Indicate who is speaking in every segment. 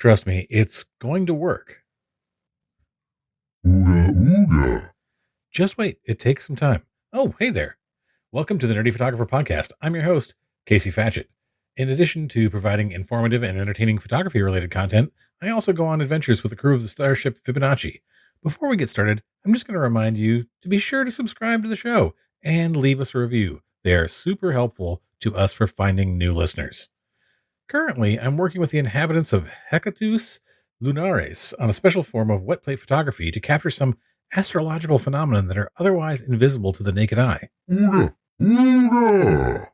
Speaker 1: Trust me, it's going to work.
Speaker 2: Ooga ooga.
Speaker 1: Just wait, it takes some time. Oh, hey there. Welcome to the Nerdy Photographer Podcast. I'm your host, Casey Fatchett. In addition to providing informative and entertaining photography-related content, I also go on adventures with the crew of the Starship Fibonacci. Before we get started, I'm just going to remind you to be sure to subscribe to the show and leave us a review. They are super helpful to us for finding new listeners. Currently, I'm working with the inhabitants of Hecatus Lunares on a special form of wet plate photography to capture some astrological phenomena that are otherwise invisible to the naked eye.
Speaker 2: Ooga ooga.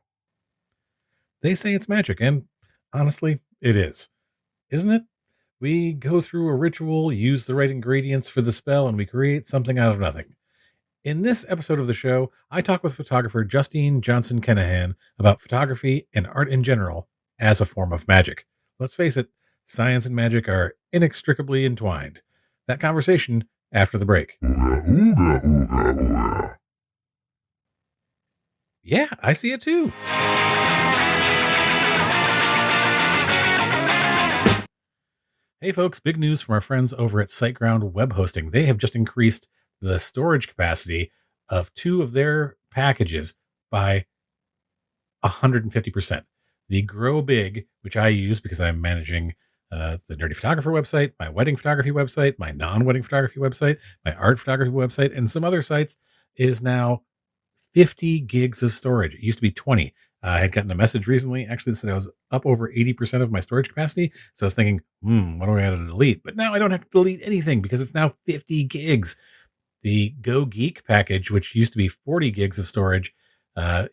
Speaker 1: They say it's magic, and honestly, it is. Isn't it? We go through a ritual, use the right ingredients for the spell, and we create something out of nothing. In this episode of the show, I talk with photographer Justine Johnson Kenahan about photography and art in general as a form of magic. Let's face it, science and magic are inextricably entwined. That conversation after the break.
Speaker 2: Ooga ooga ooga ooga.
Speaker 1: Yeah, I see it too. Hey folks, big news from our friends over at SiteGround Web Hosting. They have just increased the storage capacity of two of their packages by 150%. The Grow Big, which I use because I'm managing the Nerdy Photographer website, my wedding photography website, my non-wedding photography website, my art photography website, and some other sites, is now 50 gigs of storage. It used to be 20. I had gotten a message recently, actually, that said I was up over 80% of my storage capacity. So I was thinking, what do I have to delete? But now I don't have to delete anything because it's now 50 gigs. The Go Geek package, which used to be 40 gigs of storage,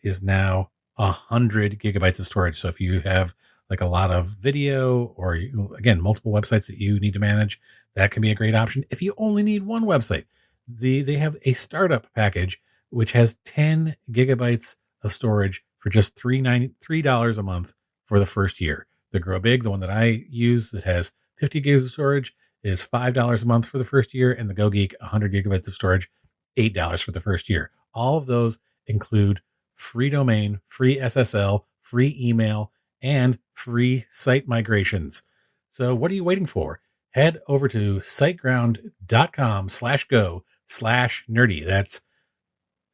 Speaker 1: is now 100 gigabytes of storage. So if you have like a lot of video or, again, multiple websites that you need to manage, that can be a great option. If you only need one website, they have a startup package which has 10 gigabytes of storage for just $3 a month for the first year. The Grow Big, the one that I use that has 50 gigs of storage, is $5 a month for the first year, and the Go Geek, 100 gigabytes of storage, $8 for the first year. All of those include free domain, free SSL, free email, and free site migrations. So what are you waiting for? Head over to siteground.com/go/nerdy. That's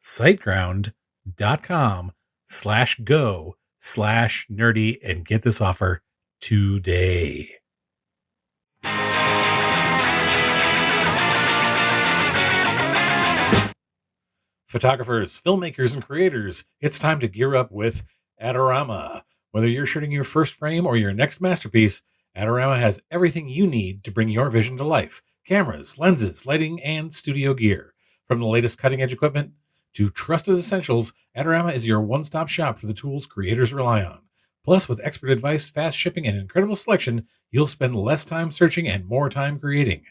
Speaker 1: siteground.com/go/nerdy and get this offer today. Photographers, filmmakers, and creators, it's time to gear up with Adorama. Whether you're shooting your first frame or your next masterpiece, Adorama has everything you need to bring your vision to life. Cameras, lenses, lighting, and studio gear. From the latest cutting-edge equipment to trusted essentials, Adorama is your one-stop shop for the tools creators rely on. Plus, with expert advice, fast shipping, and incredible selection, you'll spend less time searching and more time creating.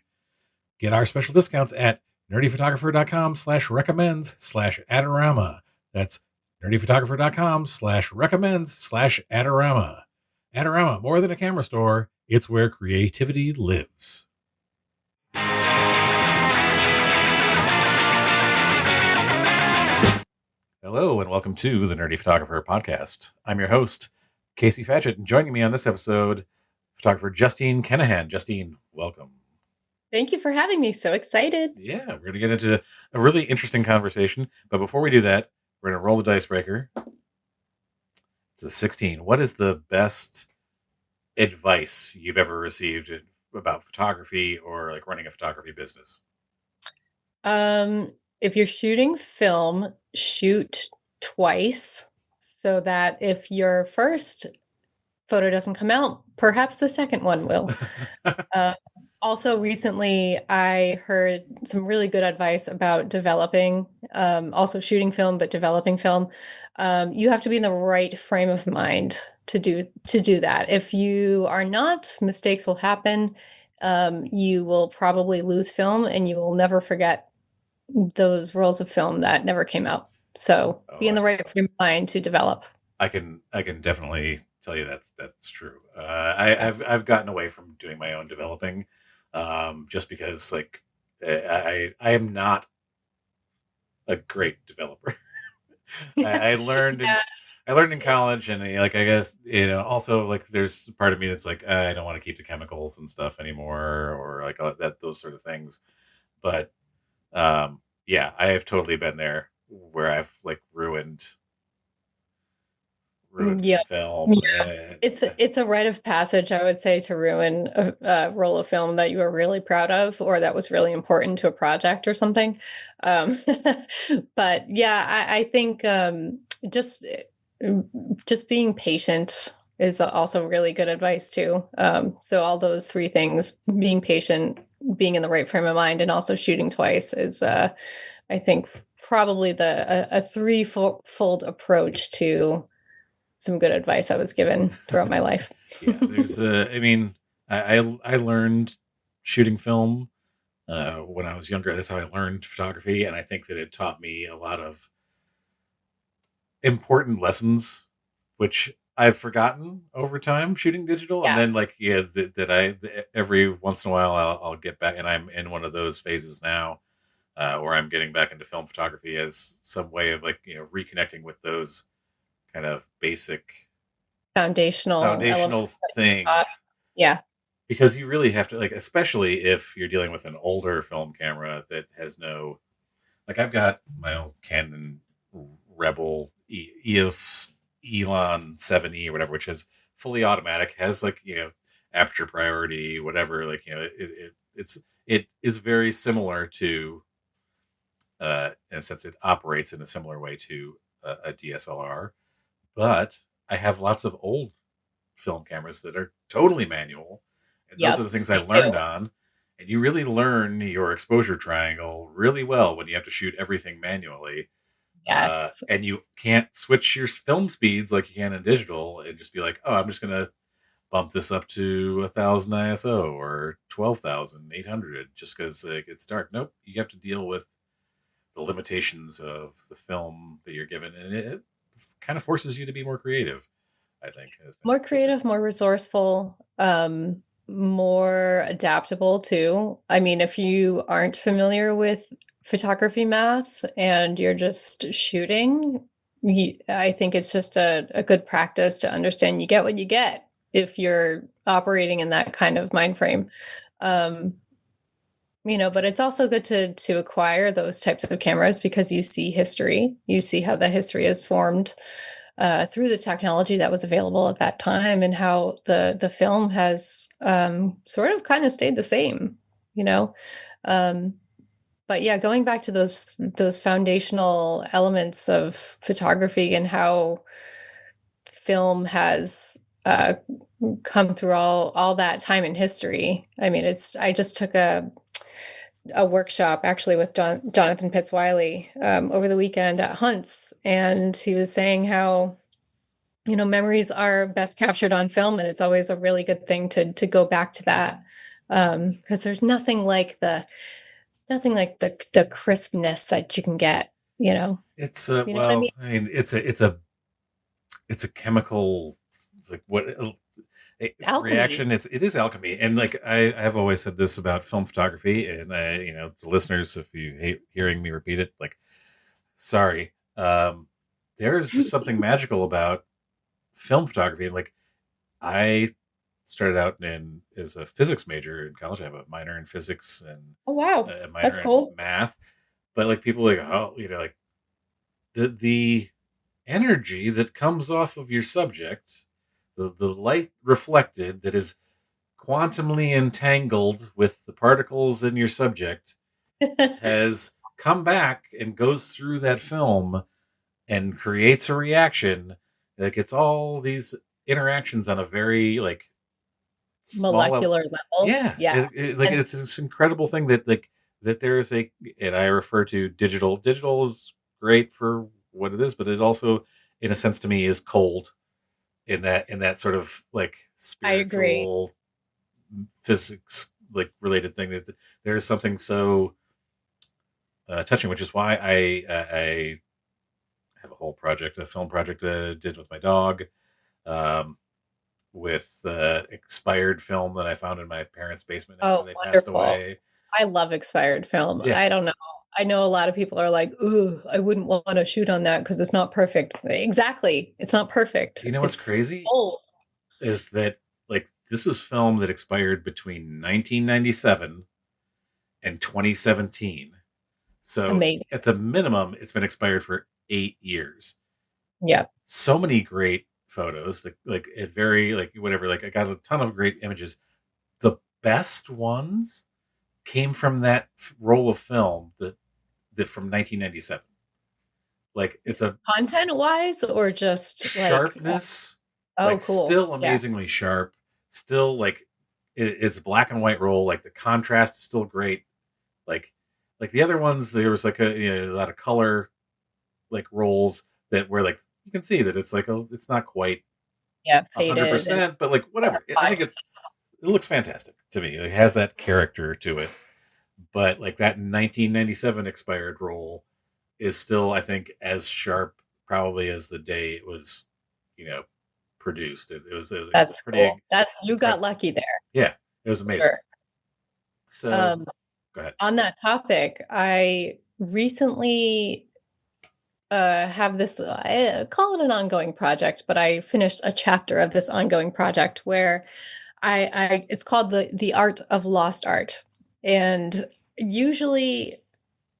Speaker 1: Get our special discounts at nerdyphotographer.com/recommends/Adorama. That's nerdyphotographer.com/recommends/Adorama. Adorama, more than a camera store, it's where creativity lives. Hello, and welcome to the Nerdy Photographer Podcast. I'm your host, Casey Fatchett, and joining me on this episode, photographer Justine Kenahan. Justine, welcome.
Speaker 3: Thank you for having me. So excited.
Speaker 1: Yeah, we're going to get into a really interesting conversation. But before we do that, we're going to roll the dice breaker. It's a 16. What is the best advice you've ever received about photography or like running a photography business?
Speaker 3: If you're shooting film, shoot twice so that if your first photo doesn't come out, perhaps the second one will. Also, recently, I heard some really good advice about developing, also shooting film, but developing film. You have to be in the right frame of mind to do that. If you are not, mistakes will happen. You will probably lose film, and you will never forget those rolls of film that never came out. So be in the right frame of mind to develop.
Speaker 1: I can definitely tell you that's true. I've gotten away from doing my own developing. Just because like I am not a great developer. I learned I learned in college, and like I guess also like there's part of me that's like I don't want to keep the chemicals and stuff anymore, or like that those sort of things. But yeah, I have totally been there where I've like ruined
Speaker 3: Yeah.
Speaker 1: some film.
Speaker 3: Yeah. It's a rite of passage, I would say, to ruin a roll of film that you were really proud of or that was really important to a project or something. Um, but yeah, I think just just being patient is also really good advice too. So all those three things, being patient, being in the right frame of mind, and also shooting twice is, I think, probably a threefold approach to some good advice I was given throughout my life.
Speaker 1: Yeah, there's I mean, I learned shooting film when I was younger. That's how I learned photography, and I think that it taught me a lot of important lessons, which I've forgotten over time shooting digital. And
Speaker 3: Yeah.
Speaker 1: then like every once in a while I'll get back, and I'm in one of those phases now where I'm getting back into film photography as some way of like reconnecting with those kind of basic
Speaker 3: Foundational
Speaker 1: foundational
Speaker 3: elements that we taught.
Speaker 1: things,
Speaker 3: Yeah.
Speaker 1: because you really have to, like, especially if you're dealing with an older film camera that has no, like, I've got my old Canon Rebel EOS Elon 7E or whatever, which is fully automatic, has like aperture priority, whatever. Like it is very similar to, in a sense, it operates in a similar way to a DSLR. But I have lots of old film cameras that are totally manual, and those are
Speaker 3: Yep.
Speaker 1: the things I
Speaker 3: Me too.
Speaker 1: learned on. And you really learn your exposure triangle really well when you have to shoot everything manually,
Speaker 3: Yes.
Speaker 1: and you can't switch your film speeds like you can in digital and just be like, oh, I'm just gonna bump this up to 1,000 ISO or 12,800 just because it's dark. Nope, you have to deal with the limitations of the film that you're given, and it kind of forces you to be more creative, I think.
Speaker 3: More creative, more resourceful, more adaptable too. I mean, if you aren't familiar with photography math and you're just shooting, I think it's just a good practice to understand you get what you get if you're operating in that kind of mind frame. Um, but it's also good to acquire those types of cameras because you see history, you see how the history is formed through the technology that was available at that time and how the film has sort of kind of stayed the same, you know. Um, but yeah, going back to those foundational elements of photography and how film has come through all that time in history. I mean, I just took a workshop actually with Jonathan Pitts Wiley over the weekend at Hunts, and he was saying how memories are best captured on film, and it's always a really good thing to go back to that because there's nothing like the crispness that you can get.
Speaker 1: It's
Speaker 3: You know what I mean?
Speaker 1: well, I mean, it's a chemical, like what
Speaker 3: It's alchemy.
Speaker 1: reaction. It is alchemy, and like I have always said this about film photography, and the listeners, if you hate hearing me repeat it, like, sorry, there is just something magical about film photography. Like, I started out in as a physics major in college. I have a minor in physics and
Speaker 3: Oh wow,
Speaker 1: a
Speaker 3: that's
Speaker 1: minor in
Speaker 3: cool.
Speaker 1: math. But like people like, oh, like the energy that comes off of your subject, the light reflected that is quantumly entangled with the particles in your subject, has come back and goes through that film and creates a reaction. Like, it's all these interactions on a very like small
Speaker 3: Molecular level,
Speaker 1: yeah,
Speaker 3: yeah.
Speaker 1: like
Speaker 3: And
Speaker 1: it's this incredible thing that like that there is a, and I refer to digital is great for what it is, but it also in a sense to me is cold in that sort of like
Speaker 3: I agree.
Speaker 1: spiritual physics like related thing, that there is something so touching, which is why I have a whole project, a film project I did with my dog, um, with expired film that I found in my parents' basement after
Speaker 3: Oh,
Speaker 1: they passed
Speaker 3: wonderful.
Speaker 1: away.
Speaker 3: I love expired film.
Speaker 1: Yeah.
Speaker 3: I don't know. I know a lot of people are like, "Ooh, I wouldn't want to shoot on that because it's not perfect." Exactly. It's not perfect.
Speaker 1: You know what's
Speaker 3: It's
Speaker 1: crazy
Speaker 3: old.
Speaker 1: is that like this is film that expired between 1997 and 2017. So
Speaker 3: Amazing.
Speaker 1: at the minimum, it's been expired for 8 years.
Speaker 3: Yeah.
Speaker 1: So many great photos, like it very like whatever. Like I got a ton of great images. The best ones came from that roll of film that from 1997. Like it's a
Speaker 3: Content wise or just like,
Speaker 1: sharpness,
Speaker 3: oh,
Speaker 1: like
Speaker 3: cool.
Speaker 1: still
Speaker 3: Yeah.
Speaker 1: amazingly sharp, still like it's a black and white roll. Like the contrast is still great. Like like the other ones, there was like a lot of color like rolls that were like you can see that it's like it's not quite
Speaker 3: Yeah.
Speaker 1: a hundred
Speaker 3: Faded and
Speaker 1: percent, but like whatever. I think
Speaker 3: podcasts.
Speaker 1: it looks fantastic to me. It has that character to it. But like that 1997 expired roll is still, I think, as sharp probably as the day it was, you know, produced. It was a
Speaker 3: That's
Speaker 1: pretty
Speaker 3: cool. That's you got
Speaker 1: incredible.
Speaker 3: lucky there.
Speaker 1: Yeah, it was amazing.
Speaker 3: Sure.
Speaker 1: So
Speaker 3: Um,
Speaker 1: go ahead.
Speaker 3: on that topic, I recently have this, I call it an ongoing project, but I finished a chapter of this ongoing project where it's called the art of lost art. And usually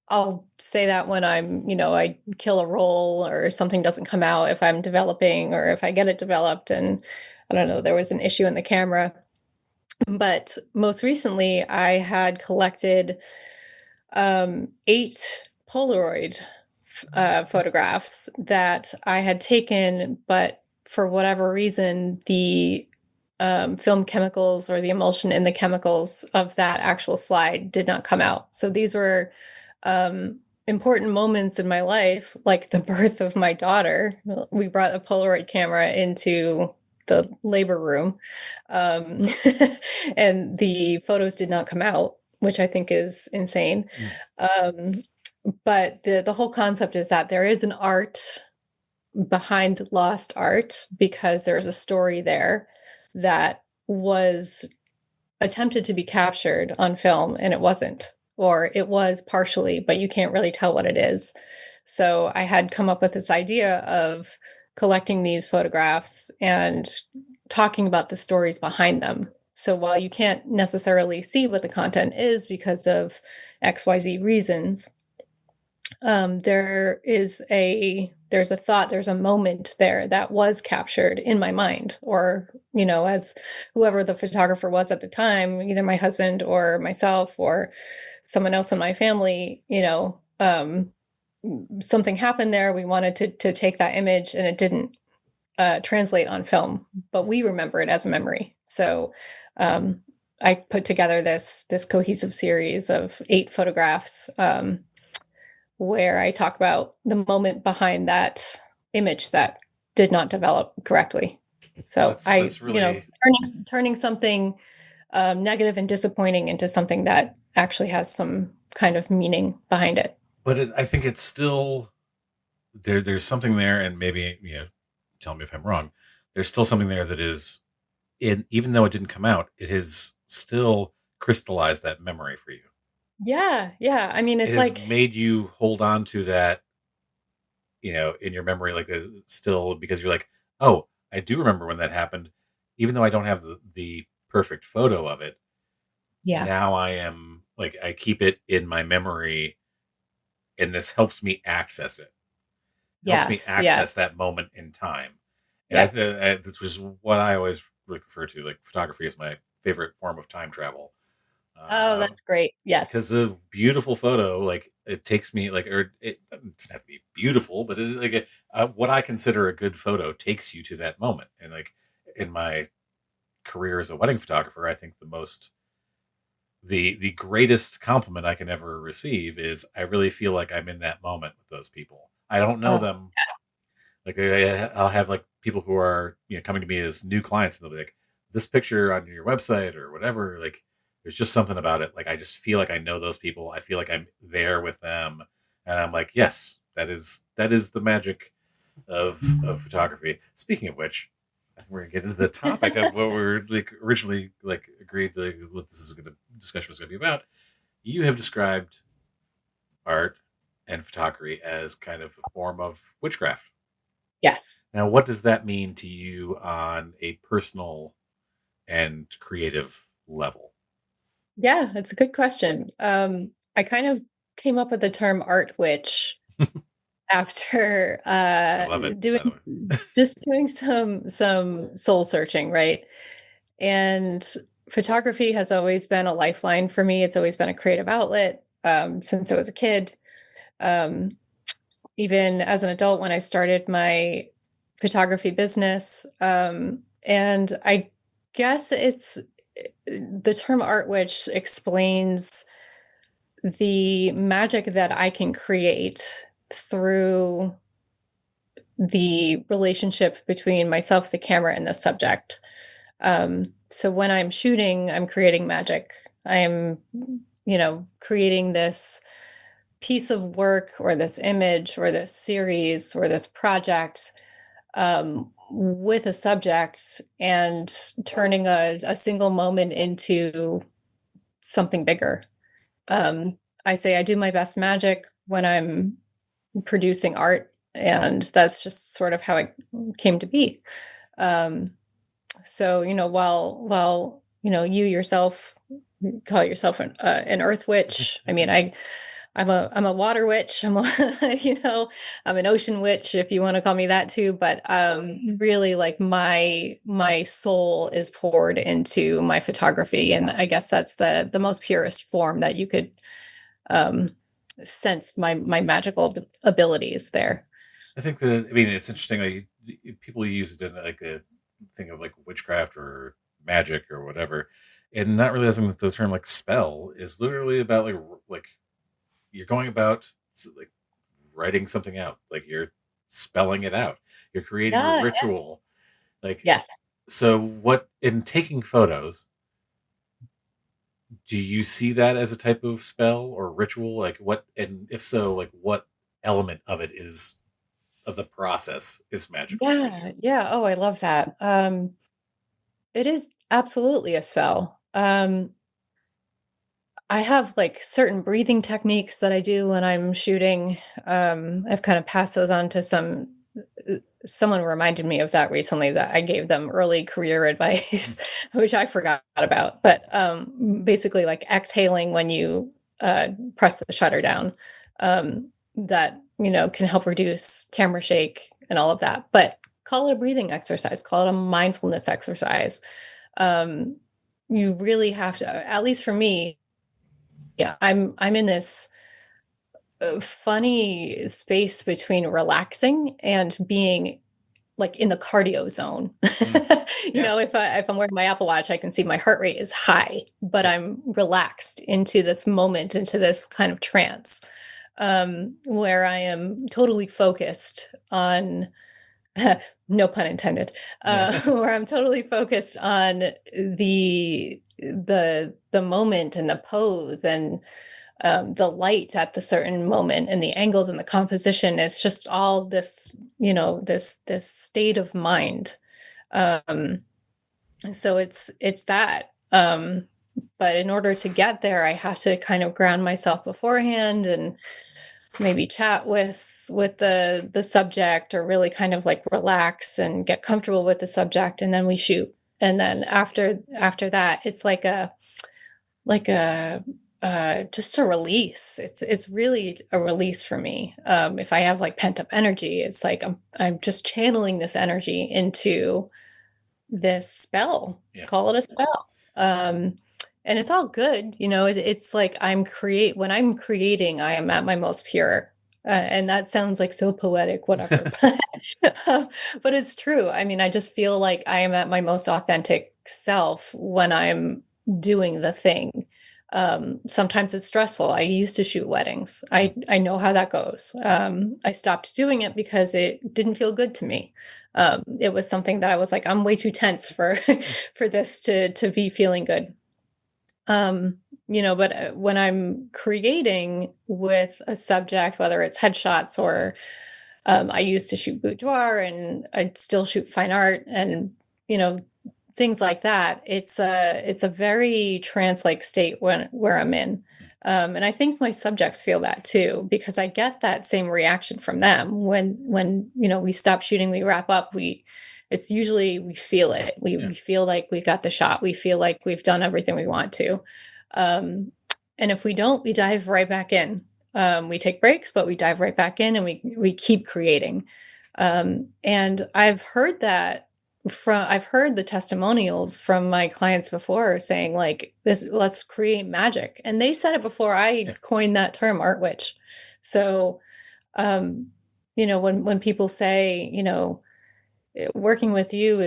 Speaker 3: I'll say that when I kill a role or something doesn't come out, if I'm developing or if I get it developed and I don't know, there was an issue in the camera. But most recently, I had collected 8 Polaroid photographs that I had taken, but for whatever reason, the film chemicals or the emulsion in the chemicals of that actual slide did not come out. So these were important moments in my life, like the birth of my daughter. We brought a Polaroid camera into the labor room, um, and the photos did not come out, which I think is insane.
Speaker 1: Mm.
Speaker 3: Um, but the whole concept is that there is an art behind lost art because there's a story there that was attempted to be captured on film and it wasn't, or it was partially, but you can't really tell what it is. So I had come up with this idea of collecting these photographs and talking about the stories behind them. So while you can't necessarily see what the content is because of XYZ reasons, there's a thought, there's a moment there that was captured in my mind, or as whoever the photographer was at the time, either my husband or myself or someone else in my family, something happened there. We wanted to take that image, and it didn't translate on film, but we remember it as a memory. So I put together this cohesive series of 8 photographs. Where I talk about the moment behind that image that did not develop correctly. So
Speaker 1: That's really
Speaker 3: turning something negative and disappointing into something that actually has some kind of meaning behind it.
Speaker 1: but I think it's still there's something there, and maybe tell me if I'm wrong. There's still something there that is in even though it didn't come out, it has still crystallized that memory for you.
Speaker 3: Yeah, yeah. I mean,
Speaker 1: It
Speaker 3: it's
Speaker 1: has
Speaker 3: like,
Speaker 1: made you hold on to that, in your memory, like still because you're like, oh, I do remember when that happened, even though I don't have the perfect photo of it.
Speaker 3: yeah,
Speaker 1: Now I am like I keep it in my memory, and this helps me access it. It helps me
Speaker 3: yes,
Speaker 1: access
Speaker 3: yes,
Speaker 1: that moment in time, and
Speaker 3: yeah.
Speaker 1: which is what I always refer to. Like photography is my favorite form of time travel.
Speaker 3: Oh, that's great. Yes.
Speaker 1: Because a beautiful photo, like it takes me like, or it doesn't have to be beautiful, but what I consider a good photo takes you to that moment. And like in my career as a wedding photographer, I think the greatest compliment I can ever receive is I really feel like I'm in that moment with those people. I don't know
Speaker 3: Oh,
Speaker 1: them. Like I'll have like people who are coming to me as new clients, and they'll be like, "This picture on your website or whatever." Like, there's just something about it. Like, I just feel like I know those people. I feel like I'm there with them, and I'm like, "Yes, that is the magic of photography." Speaking of which, I think we're gonna get into the topic of what we were like originally like agreed to, like, what this is gonna discussion was gonna be about. You have described art and photography as kind of a form of witchcraft.
Speaker 3: Yes.
Speaker 1: Now, what does that mean to you on a personal and creative level?
Speaker 3: Yeah, it's a good question. I kind of came up with the term art witch after
Speaker 1: I love it,
Speaker 3: doing
Speaker 1: by the way.
Speaker 3: just doing some soul searching, right? And photography has always been a lifeline for me. It's always been a creative outlet since I was a kid. Um, Even as an adult, when I started my photography business, and I guess it's the term art witch explains the magic that I can create through the relationship between myself, the camera, and the subject. So when I'm shooting, I'm creating magic. I'm, creating this piece of work or this image or this series or this project with a subject and turning a single moment into something bigger. I say I do my best magic when I'm producing art, and that's just sort of how it came to be. Um, so while you yourself call yourself an earth witch, I mean I'm a water witch. I'm an ocean witch if you want to call me that too. But really, like my soul is poured into my photography, and I guess that's the most purest form that you could um, sense my magical abilities there.
Speaker 1: I think that, I mean, it's interesting. Like, people use it in like a thing of like witchcraft or magic or whatever, and not realizing that the term like spell is literally about like you're going about like writing something out, like you're spelling it out, you're creating a
Speaker 3: Yeah. Yes.
Speaker 1: ritual. Like,
Speaker 3: Yes.
Speaker 1: so what in taking photos, do you see that as a type of spell or ritual? Like what, and if so, like what element of it is of the process is magical for you?
Speaker 3: Yeah. Yeah. Oh, I love that. It is absolutely a spell. I have like certain breathing techniques that I do when I'm shooting. I've kind of passed those on to someone reminded me of that recently that I gave them early career advice, which I forgot about. But basically, like exhaling when you press the shutter down, that can help reduce camera shake and all of that. But call it a breathing exercise, call it a mindfulness exercise. Um, you really have to, at least for me, yeah, I'm in this funny space between relaxing and being like in the cardio zone.
Speaker 1: Mm, yeah,
Speaker 3: If I'm wearing my Apple Watch, I can see my heart rate is high, but
Speaker 1: yeah.
Speaker 3: I'm relaxed into this moment, into this kind of trance, where I am totally focused on, no pun intended, where I'm totally focused on the moment and the pose and the light at the certain moment and the angles and the composition. It's just all this, this state of mind. Um, so it's that. But in order to get there, I have to kind of ground myself beforehand and maybe chat with the subject, or really kind of like relax and get comfortable with the subject, and then we shoot. And then after that, it's like a just a release. It's really a release for me. If I have like pent up energy, it's like I'm just channeling this energy into this spell.
Speaker 1: Yeah.
Speaker 3: Call it a spell. And it's all good, it's like when I'm creating, I am at my most pure. And that sounds like so poetic, whatever. But it's true. I mean, I just feel like I am at my most authentic self when I'm doing the thing. Sometimes it's stressful. I used to shoot weddings. I know how that goes. I stopped doing it because it didn't feel good to me. It was something that I was like, I'm way too tense for for this to be feeling good. Um, but when I'm creating with a subject, whether it's headshots or I used to shoot boudoir, and I'd still shoot fine art, and you know things like that. It's a very trance-like state where I'm in. And I think my subjects feel that too, because I get that same reaction from them when we stop shooting, we wrap up, it's usually we feel it. We
Speaker 1: Yeah.
Speaker 3: we feel like we got the shot. We feel like we've done everything we want to. Um, and if we don't, we dive right back in. We take breaks, but we dive right back in and we keep creating. And I've heard the testimonials from my clients before saying like this, let's create magic. And they said it before I
Speaker 1: Yeah.
Speaker 3: coined that term, art witch. So, um, when people say, working with you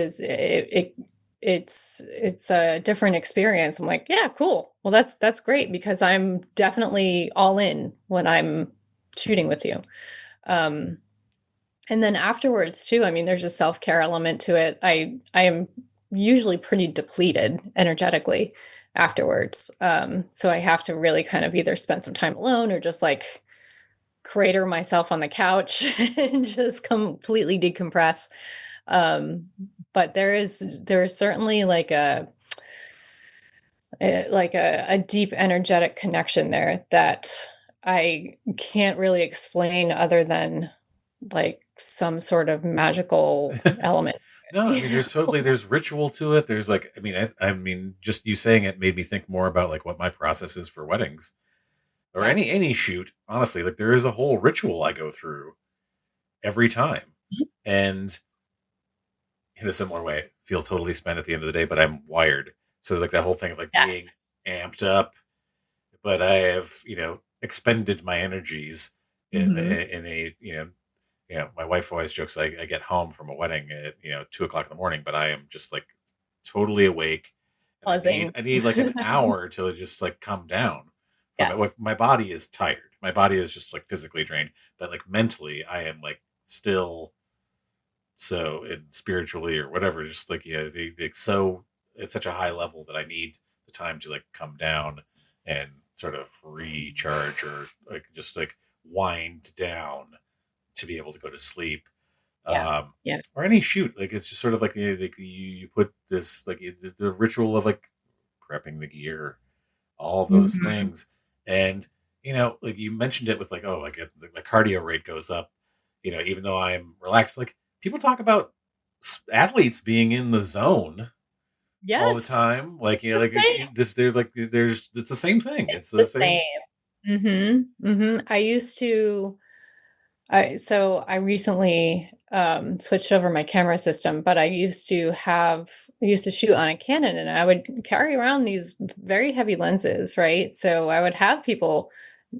Speaker 3: it's a different experience. I'm like, yeah, cool. Well, that's great because I'm definitely all in when I'm shooting with you. Um, and then afterwards too, I mean, there's a self-care element to it. I am usually pretty depleted energetically afterwards. So I have to really kind of either spend some time alone or just like crater myself on the couch and just completely decompress. Um, but there is certainly like a deep energetic connection there that I can't really explain other than like some sort of magical element.
Speaker 1: No, I mean, there's ritual to it. There's like, I mean, just you saying it made me think more about like what my process is for weddings or
Speaker 3: Yeah.
Speaker 1: any shoot. Honestly, like there is a whole ritual I go through every time,
Speaker 3: Mhm.
Speaker 1: and in a similar way, I feel totally spent at the end of the day, but I'm wired. So like that whole thing of like being
Speaker 3: Yes.
Speaker 1: amped up, but I have expended my energies
Speaker 3: Hmm.
Speaker 1: in a my wife always jokes I get home from a wedding at 2 o'clock in the morning, but I am just like totally awake, and
Speaker 3: Buzzing.
Speaker 1: I need like an hour to just like come down from it. Like,
Speaker 3: Yes.
Speaker 1: my body is tired. My body is just like physically drained, but like mentally, I am like still so and spiritually or whatever, just like so it's such a high level that I need the time to like come down and sort of recharge or like just like wind down to be able to go to sleep.
Speaker 3: Yeah.
Speaker 1: um
Speaker 3: Yeah.
Speaker 1: or any shoot, like it's just sort of like, you put this like the ritual of like prepping the gear, all those
Speaker 3: Hmm.
Speaker 1: things. And like you mentioned it with like, oh, like my cardio rate goes up, even though I'm relaxed. Like people talk about athletes being in the zone all the
Speaker 3: Yes.
Speaker 1: time, like
Speaker 3: The
Speaker 1: like
Speaker 3: same.
Speaker 1: there's it's the same thing, it's
Speaker 3: The
Speaker 1: the
Speaker 3: same.
Speaker 1: same.
Speaker 3: I used to I recently switched over my camera system, but I used to shoot on a Canon and I would carry around these very heavy lenses, right? So I would have people,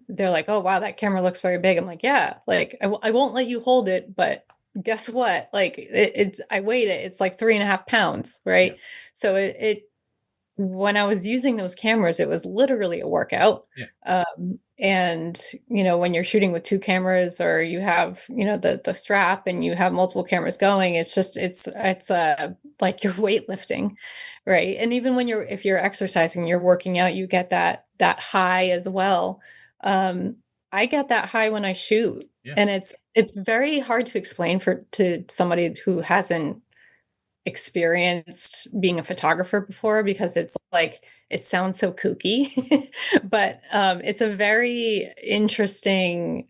Speaker 3: they're like, "Oh wow, that camera looks very big." I'm like, "Yeah, like I won't let you hold it, but guess what? Like it's I weighed it. It's like 3.5 pounds,
Speaker 1: Yeah.
Speaker 3: right?" So it when I was using those cameras, it was literally a workout.
Speaker 1: Yeah.
Speaker 3: And when you're shooting with two cameras or you have, the strap and you have multiple cameras going, it's like you're weightlifting, right? And even if you're exercising, you're working out, you get that high as well. Um, I get that high when I shoot,
Speaker 1: Yeah.
Speaker 3: and it's very hard to explain to somebody who hasn't experienced being a photographer before because it's like it sounds so kooky, but it's a very interesting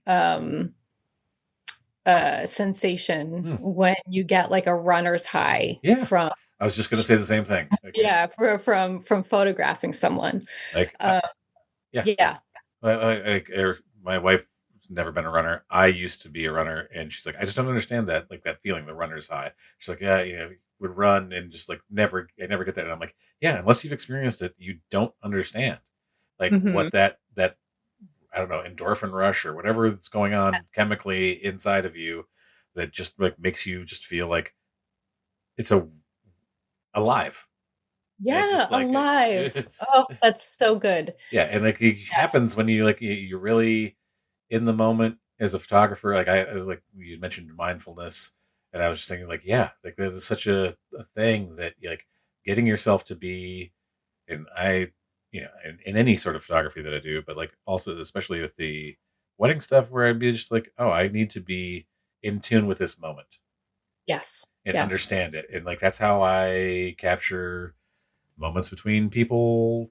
Speaker 3: sensation
Speaker 1: Hmm.
Speaker 3: when you get like a runner's high
Speaker 1: Yeah,
Speaker 3: from
Speaker 1: I was just going to say the same thing, like
Speaker 3: yeah from photographing someone.
Speaker 1: like
Speaker 3: uh,
Speaker 1: yeah.
Speaker 3: yeah.
Speaker 1: My wife's never been a runner. I used to be a runner, and she's like, I just don't understand that, like that feeling, the runner's high. She's like, yeah, would run and just like I never get that. And I'm like, yeah, unless you've experienced it, you don't understand like
Speaker 3: Hmm.
Speaker 1: what that I don't know, endorphin rush or whatever that's going on chemically inside of you that just like makes you just feel like it's alive and
Speaker 3: Yeah,
Speaker 1: just like
Speaker 3: alive. Oh, that's so good.
Speaker 1: yeah, and like it
Speaker 3: Yes.
Speaker 1: happens when you like you're really in the moment as a photographer. Like I was like you mentioned mindfulness, and I was just thinking like yeah, like there's such a thing that like getting yourself to be, and I in any sort of photography that I do, but like also especially with the wedding stuff where I'd be just like, oh, I need to be in tune with this moment
Speaker 3: Yes.
Speaker 1: and
Speaker 3: Yes.
Speaker 1: understand it, and like that's how I capture moments between people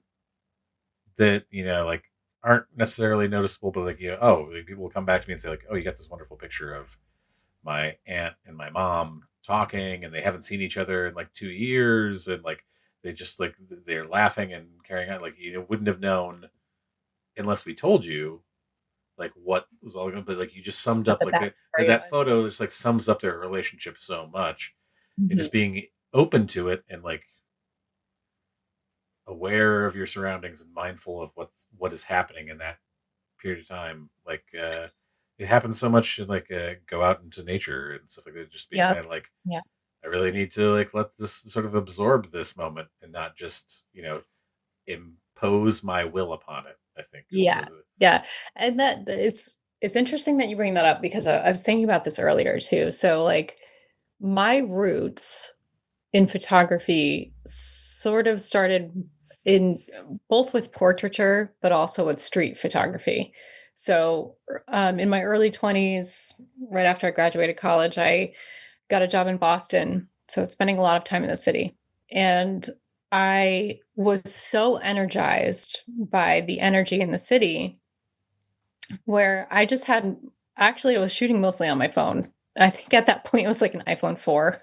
Speaker 1: that like aren't necessarily noticeable, but like, oh, like, people will come back to me and say like, oh, you got this wonderful picture of my aunt and my mom talking, and they haven't seen each other in like 2 years, and like they just like they're laughing and carrying on, like wouldn't have known unless we told you like what was all going. But like you just summed
Speaker 3: What
Speaker 1: up
Speaker 3: the
Speaker 1: like
Speaker 3: backstory
Speaker 1: that
Speaker 3: was.
Speaker 1: photo just like sums up their relationship so much, and
Speaker 3: Mhm.
Speaker 1: just being open to it and like aware of your surroundings and mindful of what is happening in that period of time. Like it happens so much in like go out into nature and stuff like that. Just being kind
Speaker 3: Yep.
Speaker 1: of like,
Speaker 3: Yeah.
Speaker 1: I really need to like let this sort of absorb this moment and not just impose my will upon it. I think is the
Speaker 3: Yes. Yeah. And that it's interesting that you bring that up because I was thinking about this earlier too. So like my roots in photography sort of started in both with portraiture, but also with street photography. So, in my early 20s, right after I graduated college, I got a job in Boston. So, spending a lot of time in the city. And I was so energized by the energy in the city where I just had actually, I was shooting mostly on my phone. I think at that point it was like an iPhone 4.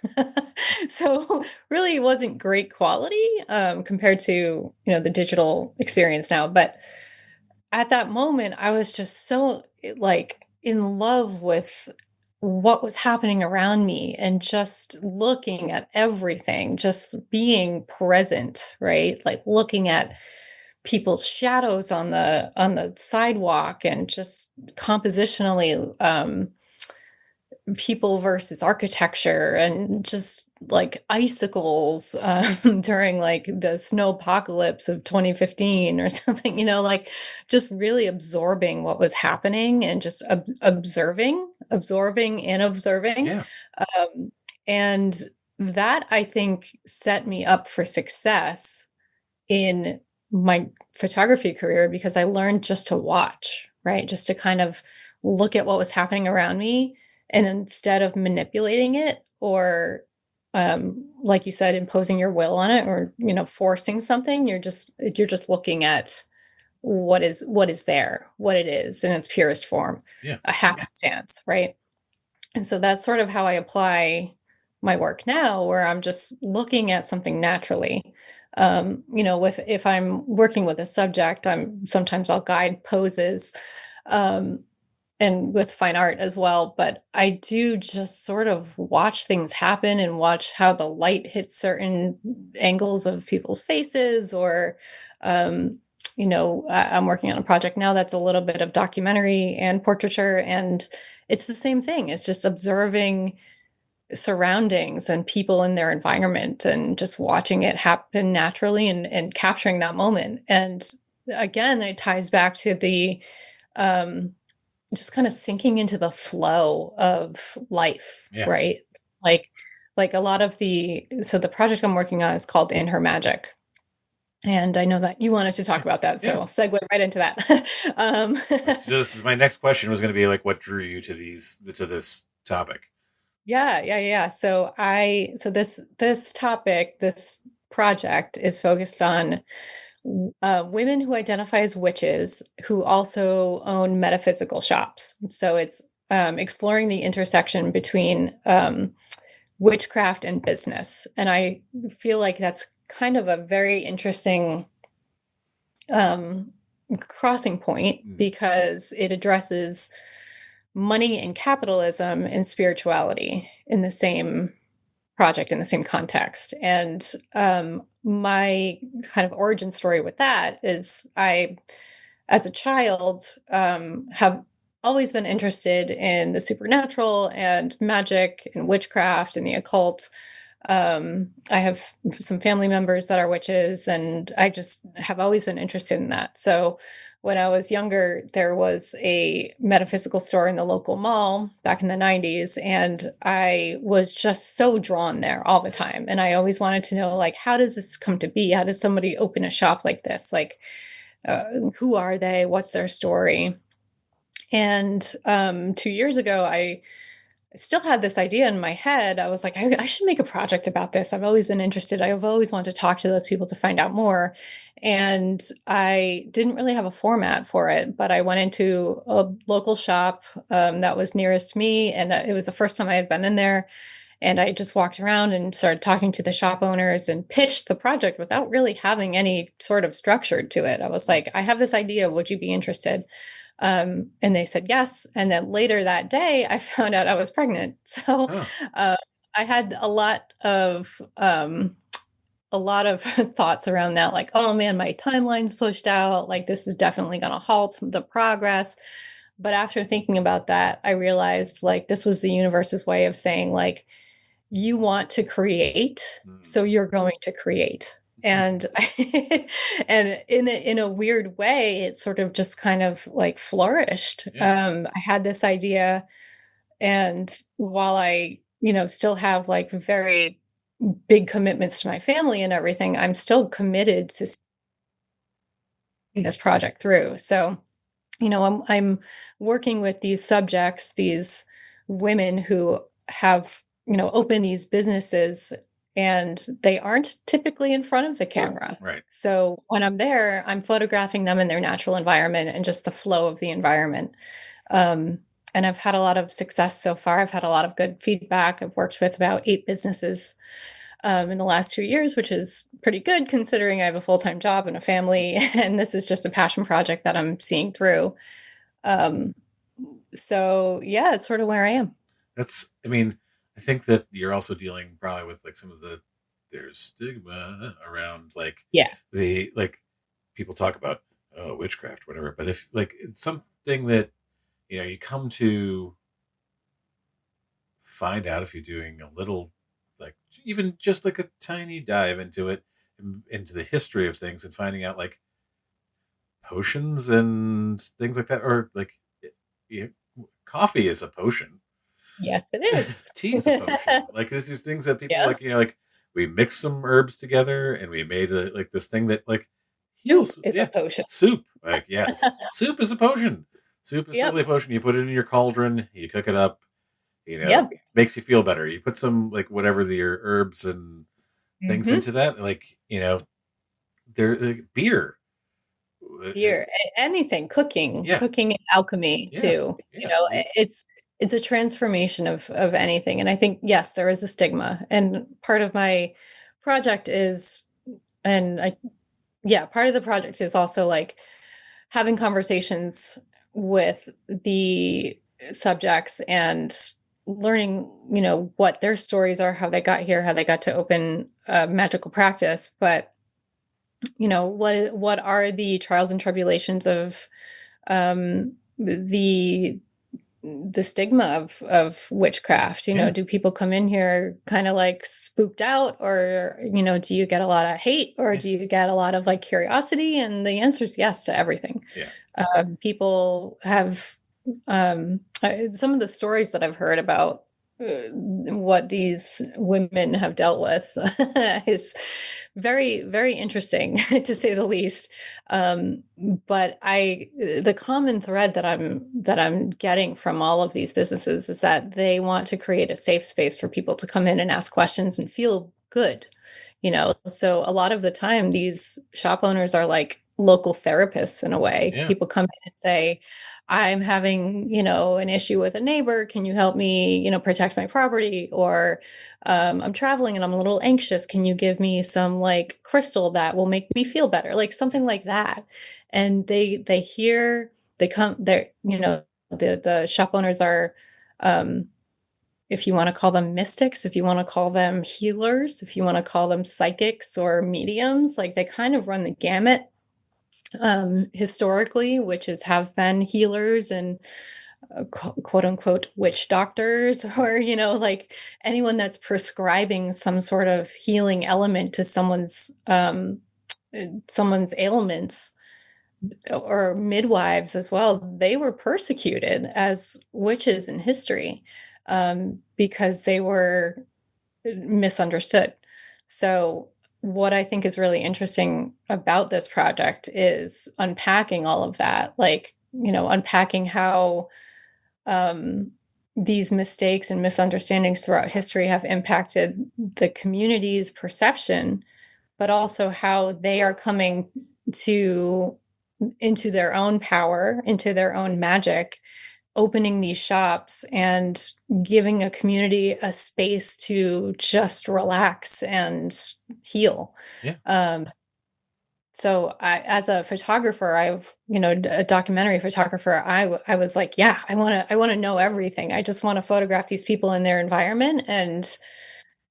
Speaker 3: So really it wasn't great quality compared to, the digital experience now. But at that moment, I was just so like in love with what was happening around me and just looking at everything, just being present, right? Like looking at people's shadows on the sidewalk and just compositionally people versus architecture and just like icicles during like the snow apocalypse of 2015 or something, like just really absorbing what was happening and just absorbing and observing.
Speaker 1: yeah,
Speaker 3: um, and that I think set me up for success in my photography career because I learned just to watch, right? Just to kind of look at what was happening around me and instead of manipulating it or like you said imposing your will on it or forcing something, you're just looking at what is there, what it is in its purest form,
Speaker 1: yeah,
Speaker 3: a happenstance, right? And so that's sort of how I apply my work now, where I'm just looking at something naturally. If I'm working with a subject, I'll guide poses, um, and with fine art as well. But I do just sort of watch things happen and watch how the light hits certain angles of people's faces, or I'm working on a project now that's a little bit of documentary and portraiture, and it's the same thing. It's just observing surroundings and people in their environment and just watching it happen naturally and capturing that moment. And again, it ties back to the um, just kind of sinking into the flow of life,
Speaker 1: yeah,
Speaker 3: right? Like, like a lot of the project I'm working on is called In Her Magic. And I know that you wanted to talk
Speaker 1: yeah,
Speaker 3: about that, so
Speaker 1: yeah.
Speaker 3: I'll segue right into that. um,
Speaker 1: This is my next question was going to be like, what drew you to this topic?
Speaker 3: Yeah. So this topic, this project is focused on women who identify as witches who also own metaphysical shops. So it's exploring the intersection between witchcraft and business, and I feel like that's kind of a very interesting um, crossing point
Speaker 1: Mm,
Speaker 3: because it addresses money and capitalism and spirituality in the same project in the same context. And my kind of origin story with that is I, as a child, have always been interested in the supernatural and magic and witchcraft and the occult. I have some family members that are witches, and I just have always been interested in that. So, when I was younger, there was a metaphysical store in the local mall back in the 90s, and I was just so drawn there all the time. And I always wanted to know, like, how does this come to be? How does somebody open a shop like this? Like, who are they? What's their story? And 2 years ago, still had this idea in my head. I was like, I should make a project about this. I've always been interested. I've always wanted to talk to those people to find out more. And I didn't really have a format for it, but I went into a local shop that was nearest me. And it was the first time I had been in there. And I just walked around and started talking to the shop owners and pitched the project without really having any sort of structure to it. I was like, I have this idea. Would you be interested? And they said yes. And then later that day, I found out I was pregnant. So
Speaker 1: Oh,
Speaker 3: uh, I had a lot of thoughts around that, like, oh man, my timeline's pushed out. Like this is definitely going to halt the progress. But after thinking about that, I realized like this was the universe's way of saying like, you want to create,
Speaker 1: mm.
Speaker 3: so you're going to create. And and in a weird way, it sort of just kind of like flourished.
Speaker 1: Yeah.
Speaker 3: I had this idea, and while I, still have like very big commitments to my family and everything, I'm still committed to seeing this project through. So, I'm working with these subjects, these women who have, opened these businesses, and they aren't typically in front of the camera.
Speaker 1: Right.
Speaker 3: So when I'm there, I'm photographing them in their natural environment and just the flow of the environment. Um, and I've had a lot of success so far. I've had a lot of good feedback. I've worked with about 8 businesses in the last 2 years, which is pretty good considering I have a full-time job and a family, and this is just a passion project that I'm seeing through. Um, so yeah, it's sort of where I am.
Speaker 1: I mean, I think that you're also dealing probably with like some of there's stigma around like
Speaker 3: Yeah.
Speaker 1: the like people talk about witchcraft, whatever. But if like it's something that you come to find out if you're doing a little, like even just like a tiny dive into it, into the history of things, and finding out like potions and things like that, or like you coffee is a potion.
Speaker 3: Yes, it is.
Speaker 1: Tea is a potion. Like this is things that people
Speaker 3: Yeah.
Speaker 1: like, like we mix some herbs together and we made like this thing that like
Speaker 3: Soup is a
Speaker 1: yeah,
Speaker 3: potion.
Speaker 1: soup. Like yes, soup is a potion. Soup is totally
Speaker 3: Yep.
Speaker 1: a potion. You put it in your cauldron, you cook it up.
Speaker 3: Yep.
Speaker 1: Makes you feel better. You put some like whatever your herbs and things
Speaker 3: Hmm.
Speaker 1: into that, like they're like, beer.
Speaker 3: Beer, anything,
Speaker 1: Yeah,
Speaker 3: cooking and alchemy
Speaker 1: yeah,
Speaker 3: too.
Speaker 1: yeah.
Speaker 3: It's a transformation of anything. And I think, yes, there is a stigma. And part of my project is, and I, yeah, part of the project is also like having conversations with the subjects and learning, what their stories are, how they got here, how they got to open a magical practice. But what are the trials and tribulations of the stigma of witchcraft?
Speaker 1: Yeah.
Speaker 3: Do people come in here kind of like spooked out, or do you get a lot of hate, or
Speaker 1: Yeah.
Speaker 3: do you get a lot of like curiosity? And the answer is yes to everything.
Speaker 1: Yeah.
Speaker 3: People have some of the stories that I've heard about what these women have dealt with is very, very interesting to say the least. But the common thread that I'm getting from all of these businesses is that they want to create a safe space for people to come in and ask questions and feel good. So a lot of the time, these shop owners are like local therapists in a way.
Speaker 1: Yeah.
Speaker 3: People come in and say, I'm having, an issue with a neighbor. Can you help me, protect my property? Or I'm traveling and I'm a little anxious. Can you give me some like crystal that will make me feel better? Like something like that. And they come, the shop owners are, um, if you want to call them mystics, if you want to call them healers, if you want to call them psychics or mediums, like they kind of run the gamut historically, which is have been healers and quote unquote witch doctors, or like anyone that's prescribing some sort of healing element to someone's ailments, or midwives as well. They were persecuted as witches in history because they were misunderstood. So, what I think is really interesting about this project is unpacking all of that, like, unpacking how, um, these mistakes and misunderstandings throughout history have impacted the community's perception, but also how they are coming to into their own power, into their own magic, opening these shops and giving a community a space to just relax and heal.
Speaker 1: Yeah.
Speaker 3: Um, so as a photographer, a documentary photographer, I was like, yeah, I want to know everything. I just want to photograph these people in their environment and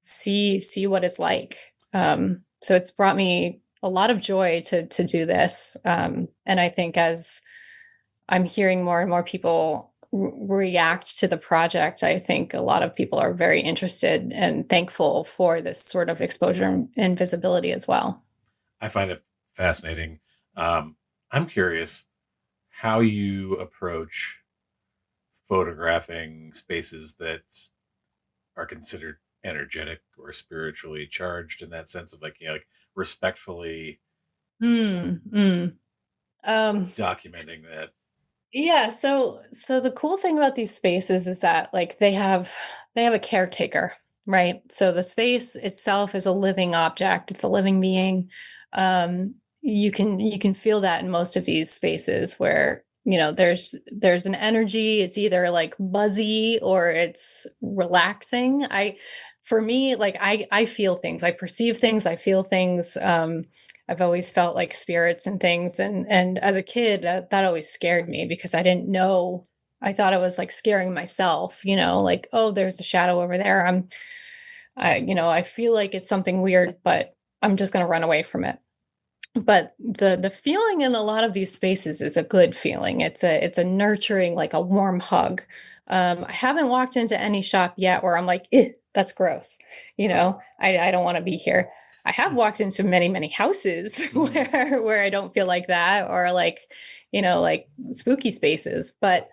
Speaker 3: see what it's like. So it's brought me a lot of joy to do this. And I think as I'm hearing more and more people react to the project, I think a lot of people are very interested and thankful for this sort of exposure and visibility as well.
Speaker 1: I find it fascinating. I'm curious how you approach photographing spaces that are considered energetic or spiritually charged, in that sense of, like, like respectfully
Speaker 3: Mm, mm. Um,
Speaker 1: documenting that.
Speaker 3: yeah, so the cool thing about these spaces is that like they have a caretaker, right? So the space itself is a living object, it's a living being. You can feel that in most of these spaces where, there's an energy, it's either like buzzy or it's relaxing. I For me, like I feel things, I perceive things, I feel things. I've always felt like spirits and things, and as a kid, that always scared me because I didn't know. I thought I was like scaring myself, like, oh, there's a shadow over there. I feel like it's something weird, but I'm just going to run away from it. But the feeling in a lot of these spaces is a good feeling. It's a nurturing, like a warm hug. I haven't walked into any shop yet where I'm like, "Eh, that's gross." I don't want to be here. I have walked into many, many houses
Speaker 1: Mm.
Speaker 3: where I don't feel like that, or like spooky spaces. But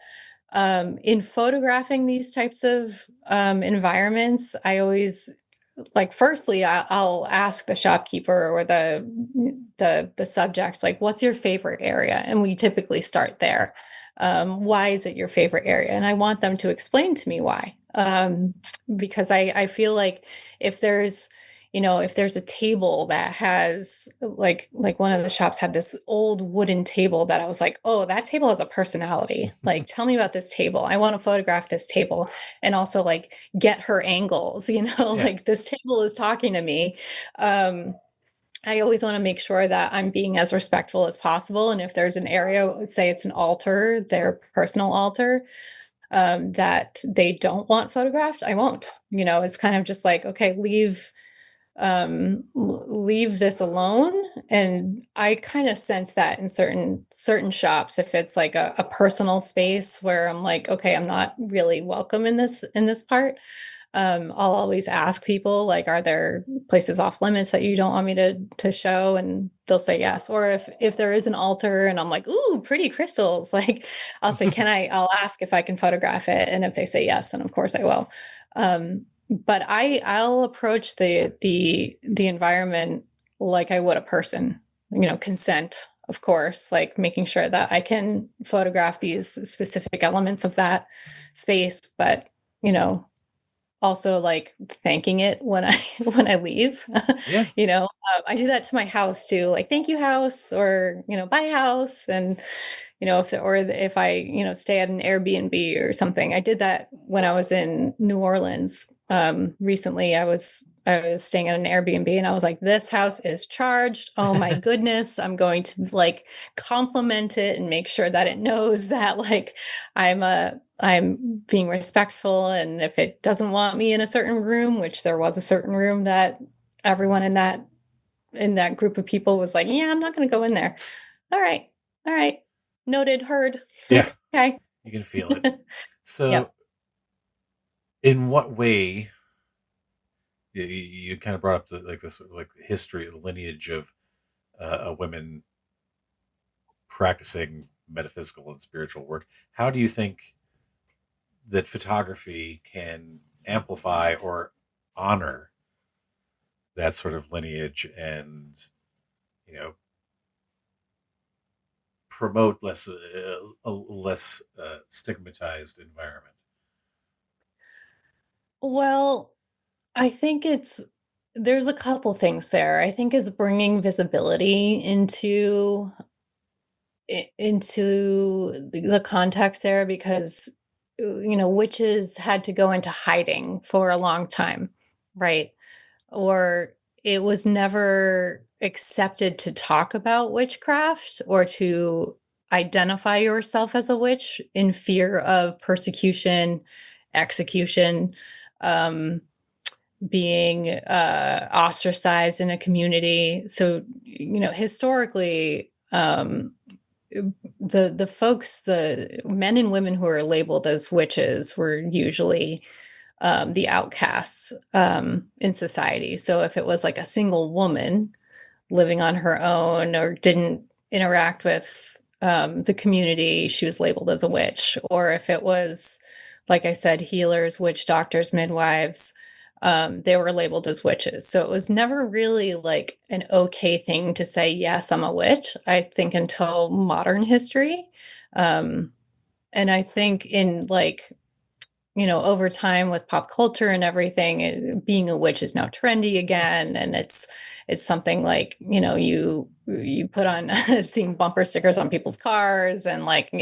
Speaker 3: in photographing these types of environments, I always like firstly I'll ask the shopkeeper or the subject, like, what's your favorite area, and we typically start there. Why is it your favorite area? And I want them to explain to me why. Because I feel like if there's if there's a table that has like one of the shops had this old wooden table that I was like, oh, that table has a personality, like, tell me about this table, I want to photograph this table, and also like get her angles,
Speaker 1: Yeah.
Speaker 3: like this table is talking to me. um I always want to make sure that I'm being as respectful as possible, and if there's an area, say it's an altar, their personal altar, that they don't want photographed, I won't. It's kind of just like, okay, leave this alone. And I kind of sense that in certain shops, if it's like a personal space where I'm like, okay, I'm not really welcome in this part. I'll always ask people, like, are there places off limits that you don't want me to show? And they'll say yes. Or if there is an altar and I'm like, ooh, pretty crystals, like, I'll say, I'll ask if I can photograph it. And if they say yes, then of course I will. But I'll approach the environment like I would a person, consent, of course, like making sure that I can photograph these specific elements of that space, but you know, also like thanking it when I when I leave.
Speaker 1: Yeah.
Speaker 3: I do that to my house too, like, thank you house, or bye house. And if I stay at an Airbnb or something. I did that when I was in New Orleans recently. I was staying at an Airbnb and I was like, this house is charged. Oh my goodness. I'm going to like compliment it and make sure that it knows that like I'm being respectful. And if it doesn't want me in a certain room, which there was a certain room that everyone in that group of people was like, yeah, I'm not going to go in there. All right. All right. Noted, heard.
Speaker 1: Yeah.
Speaker 3: Okay.
Speaker 1: You can feel it. So,
Speaker 3: Yep.
Speaker 1: in what way you kind of brought up like this, like history, the lineage of women practicing metaphysical and spiritual work? How do you think that photography can amplify or honor that sort of lineage, and you know promote a less stigmatized environment?
Speaker 3: Well, I think there's a couple things there. I think it's bringing visibility into the context there because witches had to go into hiding for a long time, right? Or it was never accepted to talk about witchcraft or to identify yourself as a witch in fear of persecution, execution, um, being ostracized in a community. So, historically, the folks, the men and women who are labeled as witches were usually the outcasts in society. So if it was like a single woman living on her own or didn't interact with the community, she was labeled as a witch. Or if it was, like I said, healers, witch doctors, midwives, they were labeled as witches. So it was never really like an okay thing to say, yes, I'm a witch, I think, until modern history. Um, and I think in like, over time with pop culture and everything, being a witch is now trendy again, and it's something like you put on seeing bumper stickers on people's cars, and like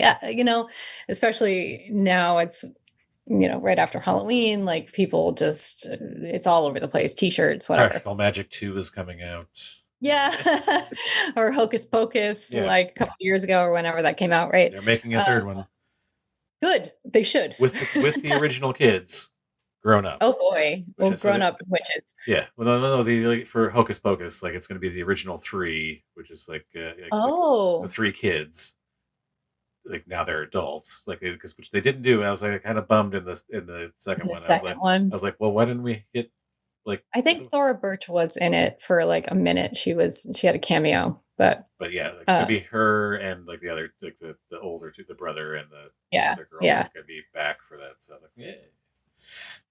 Speaker 3: especially now it's right after Halloween, like people just it's all over the place, t-shirts, whatever.
Speaker 1: Practical Magic 2 is coming out.
Speaker 3: Yeah. Or Hocus Pocus,
Speaker 1: Yeah.
Speaker 3: like a couple of years ago or whenever that came out, right?
Speaker 1: They're making a third one
Speaker 3: Good, they should.
Speaker 1: with the original kids grown up.
Speaker 3: Oh boy. Well, grown up witches.
Speaker 1: Yeah. Well, no. Like, for Hocus Pocus, like it's going to be the original 3, which is like the 3 kids. Like now they're adults, like because which they didn't do. And I was like kind of bummed in the second one. I was like, well, why didn't we get like?
Speaker 3: I think Thora Birch was in it for like a minute. She had a cameo, but
Speaker 1: yeah, it's gonna be her and like the other, like the older two, the brother and the other girl.
Speaker 3: Yeah,
Speaker 1: gonna be back for that. So I was like,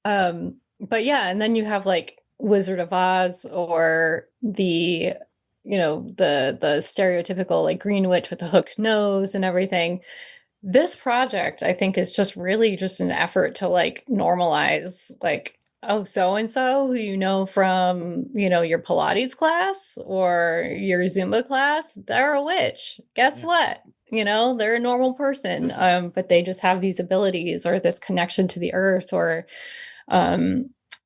Speaker 3: yeah. But yeah, and then you have like Wizard of Oz, or the the stereotypical like green witch with the hooked nose and everything. This project, I think, is just really just an effort to like normalize, like, oh, so and so who from your Pilates class or your Zumba class, they're a witch. Guess what? They're a normal person, but they just have these abilities or this connection to the earth, or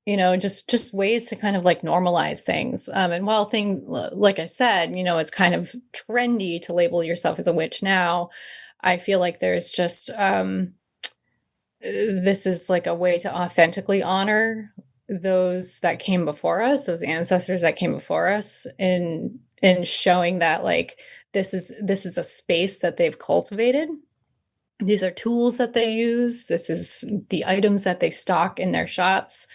Speaker 3: just ways to kind of like normalize things. And while like I said, it's kind of trendy to label yourself as a witch now, I feel like there's just this is like a way to authentically honor those that came before us, those ancestors that came before us, in showing that like this is a space that they've cultivated. These are tools that they use. This is the items that they stock in their shops,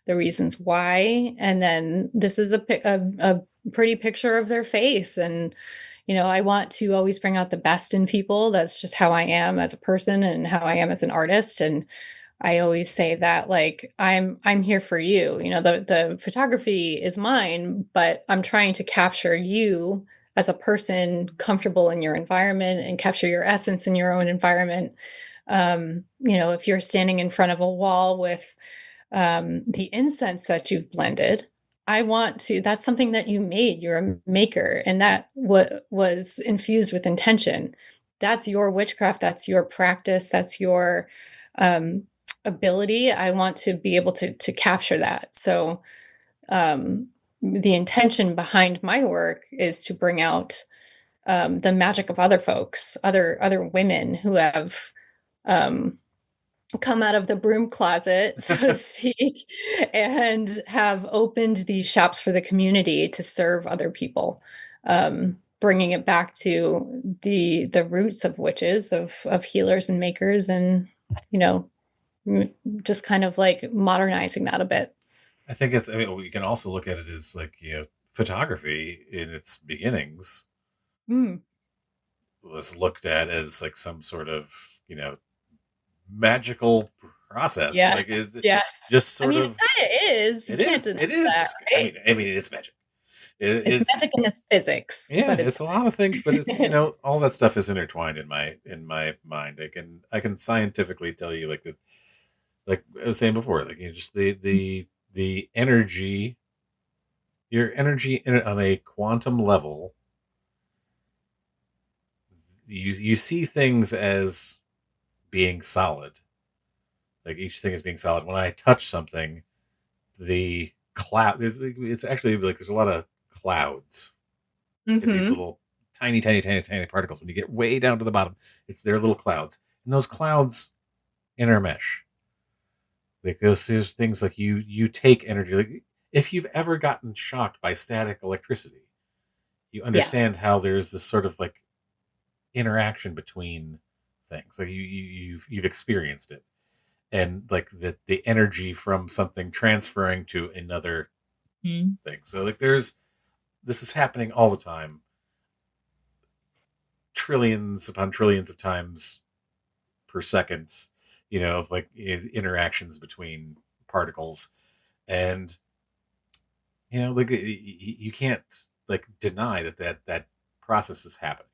Speaker 3: the reasons why. And then this is a pretty picture of their face. And, I want to always bring out the best in people. That's just how I am as a person and how I am as an artist. And I always say that, like, I'm here for you. The photography is mine, but I'm trying to capture you as a person, comfortable in your environment, and capture your essence in your own environment. If you're standing in front of a wall with the incense that you've blended, that's something that you made. You're a maker, and that was infused with intention. That's your witchcraft. That's your practice. That's your ability. I want to be able to capture that. So the intention behind my work is to bring out the magic of other folks, other women who have come out of the broom closet, so to speak, and have opened these shops for the community to serve other people, bringing it back to the roots of witches, of healers and makers, and just kind of like modernizing that a bit.
Speaker 1: I think we can also look at it as like, photography in its beginnings was looked at as like some sort of, magical process.
Speaker 3: Yeah.
Speaker 1: Like
Speaker 3: yes.
Speaker 1: Just sort of.
Speaker 3: It kind of is.
Speaker 1: It is. It is. That, right? I mean, it's magic.
Speaker 3: It's magic and it's physics.
Speaker 1: Yeah, it's a lot of things, but it's all that stuff is intertwined in my mind. I can scientifically tell you like like I was saying before, like just the energy, your energy on a quantum level, you see things as being solid. Like each thing is being solid. When I touch something, the cloud, it's actually like there's a lot of clouds in these
Speaker 3: Mm-hmm.
Speaker 1: little tiny, tiny, tiny, tiny particles. When you get way down to the bottom, it's their little clouds, and those clouds intermesh. Like those things like you take energy. Like if you've ever gotten shocked by static electricity, you
Speaker 3: Yeah.
Speaker 1: understand how there's this sort of like interaction between things. Like you've experienced it, and like the energy from something transferring to another
Speaker 3: Mm.
Speaker 1: thing. So like this is happening all the time, trillions upon trillions of times per second, of like interactions between particles. And like you can't like deny that process is happening.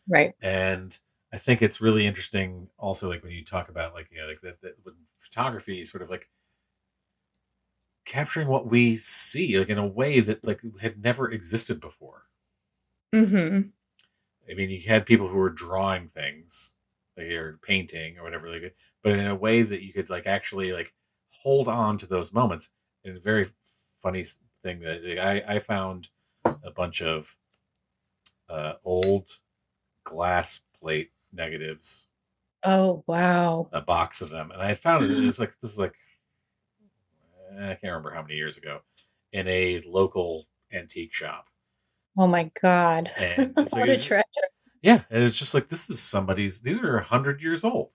Speaker 3: Right.
Speaker 1: And I think it's really interesting also, like when you talk about like like that when photography is sort of like capturing what we see like in a way that like had never existed before.
Speaker 3: Mm-hmm.
Speaker 1: I mean, you had people who were drawing things, like or painting or whatever, like, but in a way that you could like actually like hold on to those moments. And a very funny thing that like, I found a bunch of old glass plate negatives,
Speaker 3: Oh, wow.
Speaker 1: a box of them, and I found it. It's like this is like I can't remember how many years ago, in a local antique shop,
Speaker 3: Oh my God.
Speaker 1: and it's like
Speaker 3: What a
Speaker 1: it's,
Speaker 3: treasure.
Speaker 1: yeah, and it's just like this is somebody's. These are 100 years old.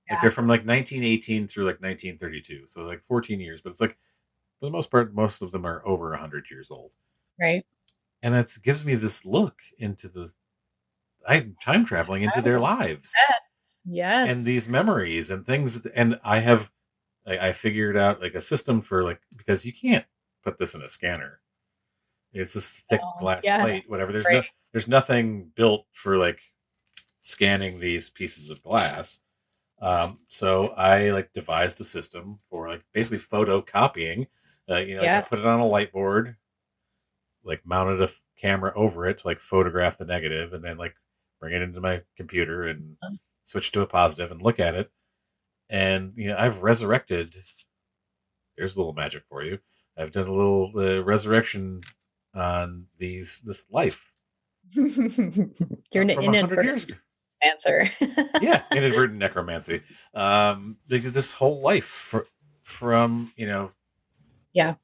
Speaker 1: Like they're
Speaker 3: Yeah.
Speaker 1: from like 1918 through like 1932, so like 14 years. But it's like for the most part, most of them are over 100 years old,
Speaker 3: Right.
Speaker 1: and it gives me this look into the I time traveling into their
Speaker 3: Yes.
Speaker 1: lives
Speaker 3: Yes.
Speaker 1: and
Speaker 3: Yes.
Speaker 1: these memories and things. And I figured out like a system for like because you can't put this in a scanner. It's this thick
Speaker 3: Oh,
Speaker 1: glass
Speaker 3: yeah.
Speaker 1: plate, whatever.
Speaker 3: Right.
Speaker 1: There's nothing built for like scanning these pieces of glass. So I like devised a system for like basically photocopying. Like I
Speaker 3: Yeah.
Speaker 1: put it on a light board, like mounted a camera over it to like photograph the negative, and then like bring it into my computer and switch to a positive and look at it. And I've resurrected. There's a little magic for you. I've done a little resurrection on this life
Speaker 3: You're an
Speaker 1: from 100 years
Speaker 3: inadvertent
Speaker 1: ago.
Speaker 3: answer.
Speaker 1: Yeah, inadvertent necromancy. This whole life from
Speaker 3: Yeah.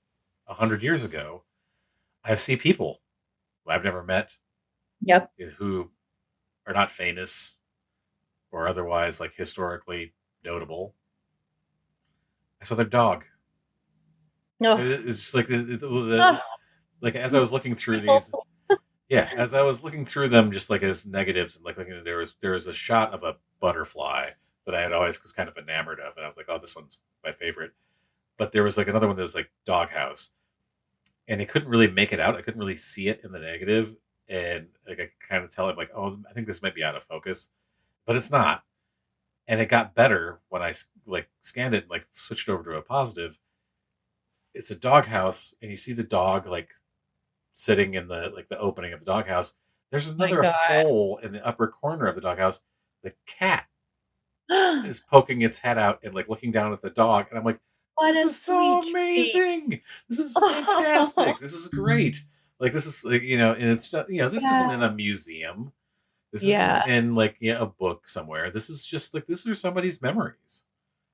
Speaker 1: 100 years ago. I see people who I've never met
Speaker 3: Yep.
Speaker 1: who are not famous or otherwise like historically notable. I saw their dog.
Speaker 3: No.
Speaker 1: It's just like
Speaker 3: Oh,
Speaker 1: like as I was looking through these. Yeah, as I was looking through them, just like as negatives, like looking, there was a shot of a butterfly that I had always was kind of enamored of, and I was like, oh, this one's my favorite. But there was like another one that was like doghouse, and I couldn't really make it out. I couldn't really see it in the negative, and like I could kind of tell it like, oh, I think this might be out of focus, but it's not. And it got better when I like scanned it, and, like switched over to a positive. It's a doghouse, and you see the dog like sitting in the like the opening of the doghouse. There's
Speaker 3: my
Speaker 1: another
Speaker 3: God.
Speaker 1: hole in the upper corner of the doghouse. The cat is poking its head out and like looking down at the dog, and I'm like,
Speaker 3: What
Speaker 1: "This
Speaker 3: a
Speaker 1: is so
Speaker 3: sweet treat.
Speaker 1: amazing! This is fantastic! This is great!" Like this is like and it's just, this isn't
Speaker 3: Yeah.
Speaker 1: in a museum. This isn't
Speaker 3: Yeah.
Speaker 1: in like a book somewhere. This is just like these are somebody's memories.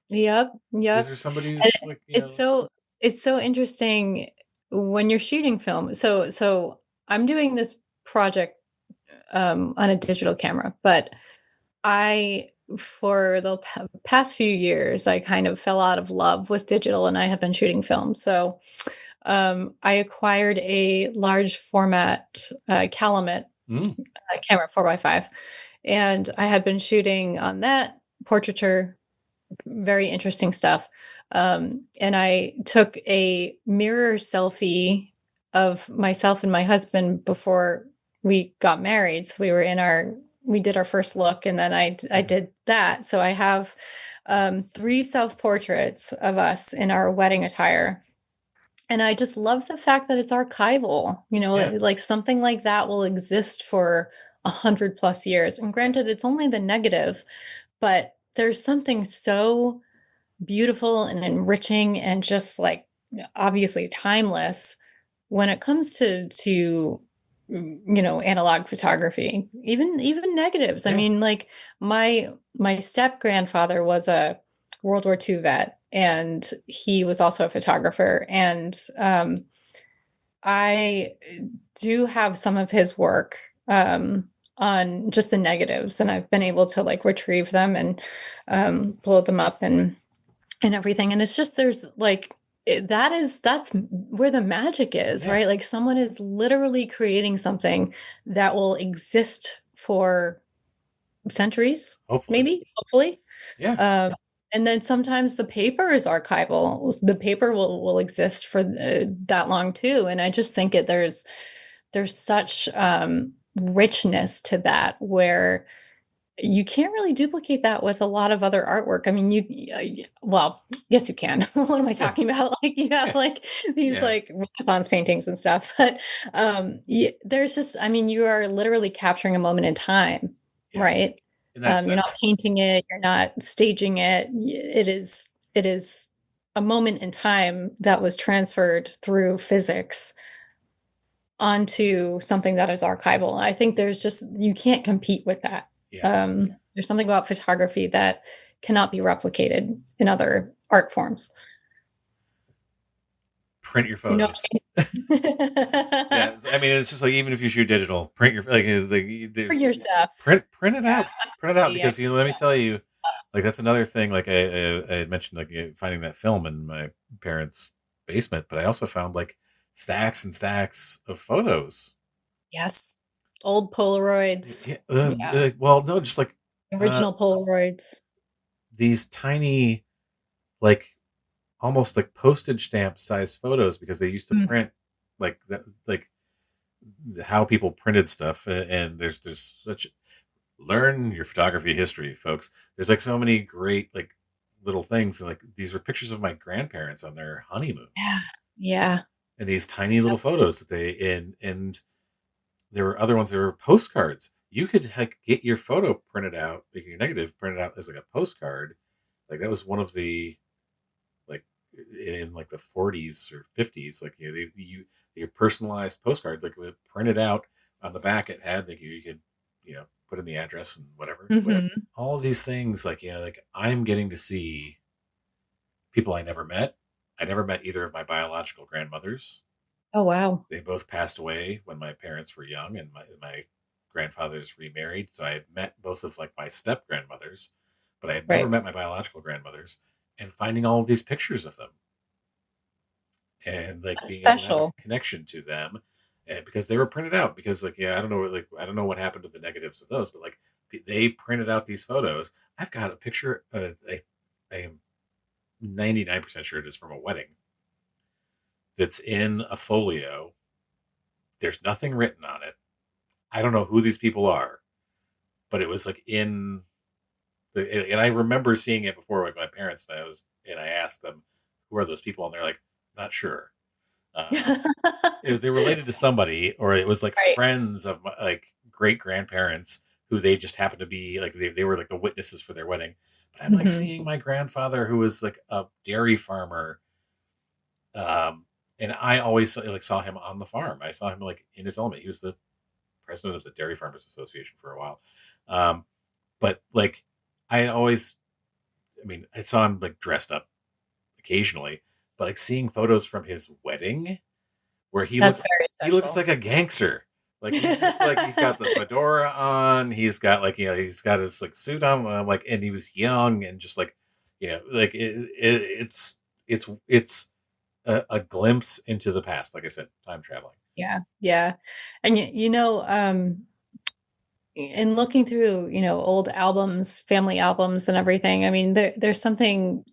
Speaker 3: Yep.
Speaker 1: These
Speaker 3: Yep.
Speaker 1: are
Speaker 3: And
Speaker 1: somebody's like
Speaker 3: it's so it's so interesting when you're shooting film. So I'm doing this project on a digital camera, but I for the past few years I kind of fell out of love with digital and I have been shooting film. So I acquired a large format Calumet
Speaker 1: mm,
Speaker 3: camera 4x5, and I had been shooting on that portraiture, very interesting stuff. And I took a mirror selfie of myself and my husband before we got married. So we did our first look, and then I did that. So I have three self-portraits of us in our wedding attire. And I just love the fact that it's archival,
Speaker 1: Yeah.
Speaker 3: like something like that will exist for 100 plus years. And
Speaker 1: Yeah.
Speaker 3: granted, it's only the negative, but there's something so beautiful and enriching and just like obviously timeless when it comes to analog photography, even negatives. I
Speaker 1: Yeah.
Speaker 3: mean, like my step grandfather was a World War II vet, and he was also a photographer. And I do have some of his work on just the negatives, and I've been able to like retrieve them and blow them up and everything. And it's just there's like that's where the magic is,
Speaker 1: Yeah.
Speaker 3: right? Like someone is literally creating something that will exist for centuries,
Speaker 1: Hopefully.
Speaker 3: maybe, hopefully.
Speaker 1: Yeah.
Speaker 3: Um, and then sometimes the paper is archival. The paper will exist for that long too. And I just think there's such richness to that where you can't really duplicate that with a lot of other artwork. I mean, well, yes, you can. What am I
Speaker 1: Yeah.
Speaker 3: talking about? Like you have
Speaker 1: Yeah.
Speaker 3: like these
Speaker 1: Yeah.
Speaker 3: like Renaissance paintings and stuff, but there's just, I mean, you are literally capturing a moment in time,
Speaker 1: Yeah.
Speaker 3: right?
Speaker 1: In that
Speaker 3: You're not
Speaker 1: sense.
Speaker 3: painting it, you're not staging it. It is a moment in time that was transferred through physics onto something that is archival. I think there's just you can't compete with that.
Speaker 1: Yeah.
Speaker 3: There's something about photography that cannot be replicated in other art forms.
Speaker 1: Print your
Speaker 3: You know
Speaker 1: photos.
Speaker 3: what I
Speaker 1: Yeah.
Speaker 3: mean?
Speaker 1: I mean, it's just like even if you shoot digital, print your like,
Speaker 3: For
Speaker 1: there's
Speaker 3: your stuff.
Speaker 1: print it
Speaker 3: Yeah,
Speaker 1: out.
Speaker 3: I'm
Speaker 1: Print it out
Speaker 3: guilty. I
Speaker 1: because let me tell
Speaker 3: yeah.
Speaker 1: you, like that's another thing. Like I had mentioned, like finding that film in my parents' basement, but I also found like stacks and stacks of photos.
Speaker 3: Yes. Old Polaroids.
Speaker 1: Yeah,
Speaker 3: Yeah.
Speaker 1: well, no, just like uh,
Speaker 3: Original Polaroids.
Speaker 1: these tiny, like almost like postage stamp size photos because they used to
Speaker 3: Mm.
Speaker 1: print like that, like how people printed stuff. And there's such learn your photography history, folks. There's like so many great like little things. And like these were pictures of my grandparents on their honeymoon,
Speaker 3: Yeah. Yeah.
Speaker 1: and these tiny little photos that they and there were other ones that were postcards. You could like get your photo printed out, like your negative printed out as like a postcard. Like that was one of the like in like the 40s or 50s. Like your personalized postcard, like printed out on the back. It had like you could put in the address and whatever.
Speaker 3: Hmm.
Speaker 1: All of these things, like like I'm getting to see people I never met. I never met either of my biological grandmothers.
Speaker 3: Oh, wow.
Speaker 1: They both passed away when my parents were young, and my grandfathers remarried. So I had met both of like my step grandmothers, but I had never
Speaker 3: Right.
Speaker 1: met my biological grandmothers. And finding all of these pictures of them and like
Speaker 3: That's
Speaker 1: being able to have a
Speaker 3: special.
Speaker 1: connection to them, and because they were printed out, because like I don't know what happened to the negatives of those, but like they printed out these photos. I've got a picture. I am 99% sure it is from a wedding that's in a folio. There's nothing written on it. I don't know who these people are, but it was like in the, and I remember seeing it before with my parents, and I asked them, "Who are those people?" And they're like, "Not sure." They related to somebody, or it was like
Speaker 3: Right.
Speaker 1: friends of my like great grandparents who they just happened to be like they were like the witnesses for their wedding. But I'm like
Speaker 3: Hmm.
Speaker 1: seeing my grandfather who was like a dairy farmer, um, and I always like saw him on the farm. I saw him like in his element. He was the president of the Dairy Farmers Association for a while. Um, but like I always, I mean, I saw him like dressed up occasionally, but like seeing photos from his wedding where
Speaker 3: That's very
Speaker 1: he looks
Speaker 3: special.
Speaker 1: like a gangster. Like he's just like he's got the fedora on, he's got like he's got his like suit on, like, and he was young and just like like it's a glimpse into the past. Like I said, time traveling.
Speaker 3: Yeah. Yeah. And in looking through, old albums, family albums and everything, I mean, there's something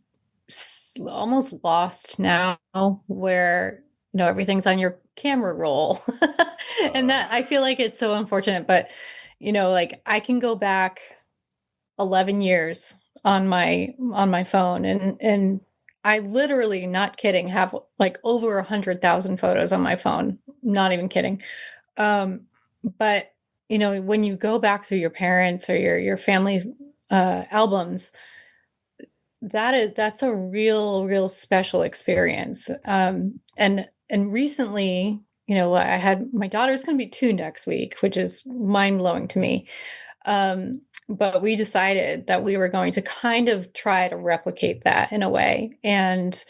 Speaker 3: almost lost now where, everything's on your camera roll. And
Speaker 1: Uh,
Speaker 3: that I feel like it's so unfortunate, but like I can go back 11 years on my phone, and I literally, not kidding, have like over 100,000 photos on my phone. Not even kidding. Um, but when you go back through your parents or your family albums, that's a real special experience. And recently, I had my daughter's going to be 2 next week, which is mind blowing to me. But we decided that we were going to kind of try to replicate that in a way and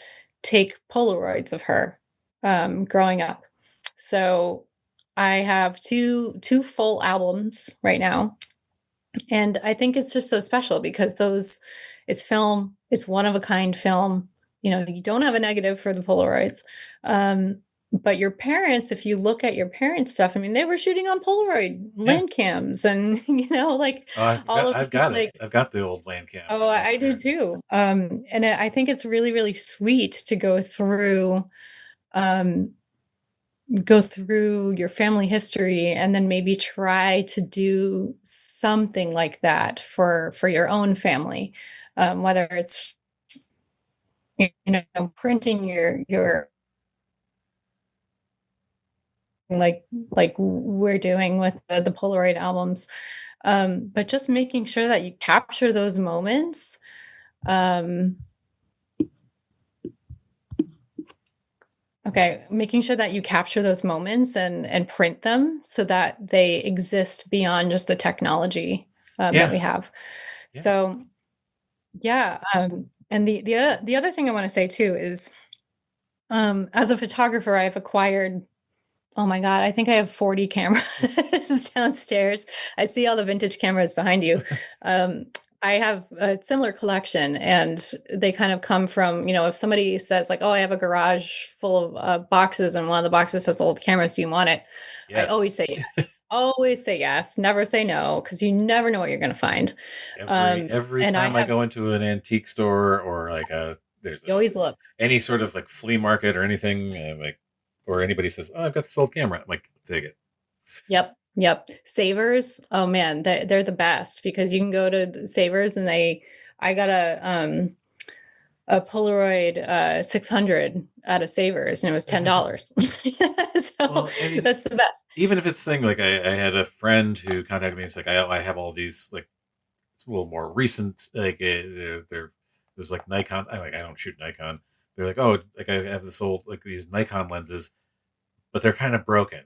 Speaker 3: take Polaroids of her growing up. So I have two full albums right now, and I think it's just so special because it's film, it's one of a kind film. You don't have a negative for the Polaroids. But your parents, if you look at your parents' stuff, I mean, they were shooting on Polaroid
Speaker 1: Yeah.
Speaker 3: land cams and, like
Speaker 1: Oh,
Speaker 3: all of
Speaker 1: I've
Speaker 3: these,
Speaker 1: got it.
Speaker 3: like,
Speaker 1: I've got the old land cam
Speaker 3: oh,
Speaker 1: at my
Speaker 3: I do
Speaker 1: parents.
Speaker 3: too. And I think it's really sweet to um, go through your family history and then maybe try to do something like that for your own family, whether it's printing your like we're doing with the Polaroid albums, but just making sure that you capture those moments. um, Okay, making sure that you capture those moments and print them so that they exist beyond just the technology that
Speaker 1: Yeah.
Speaker 3: we have.
Speaker 1: Yeah.
Speaker 3: So yeah, and the other thing I want to say too is, as a photographer, I've acquired, oh my God, I think I have 40 cameras downstairs. I see all the vintage cameras behind you. Um, I have a similar collection, and they kind of come from, if somebody says, like, oh, I have a garage full of boxes, and one of the boxes has old cameras, do you want it? I
Speaker 1: Yes.
Speaker 3: always say yes. Always say yes. Never say no, because you never know what you're going to find.
Speaker 1: Every
Speaker 3: And I
Speaker 1: time I
Speaker 3: have,
Speaker 1: go into an antique store or like there's
Speaker 3: you always look.
Speaker 1: any sort of like flea market or anything, like, or anybody says, "Oh, I've got this old camera," I'm like, take it.
Speaker 3: Yep, yep. Savers, oh man, they're the best because you can go to the Savers, and I got a Polaroid 600 out of Savers, and it was $10. So
Speaker 1: Well, I mean,
Speaker 3: that's the best.
Speaker 1: even if it's thing like I had a friend who contacted me. It's like I have all these like it's a little more recent. Like there's like Nikon. I don't shoot Nikon. They're like, oh, like I have this old like these Nikon lenses, but they're kind of broken.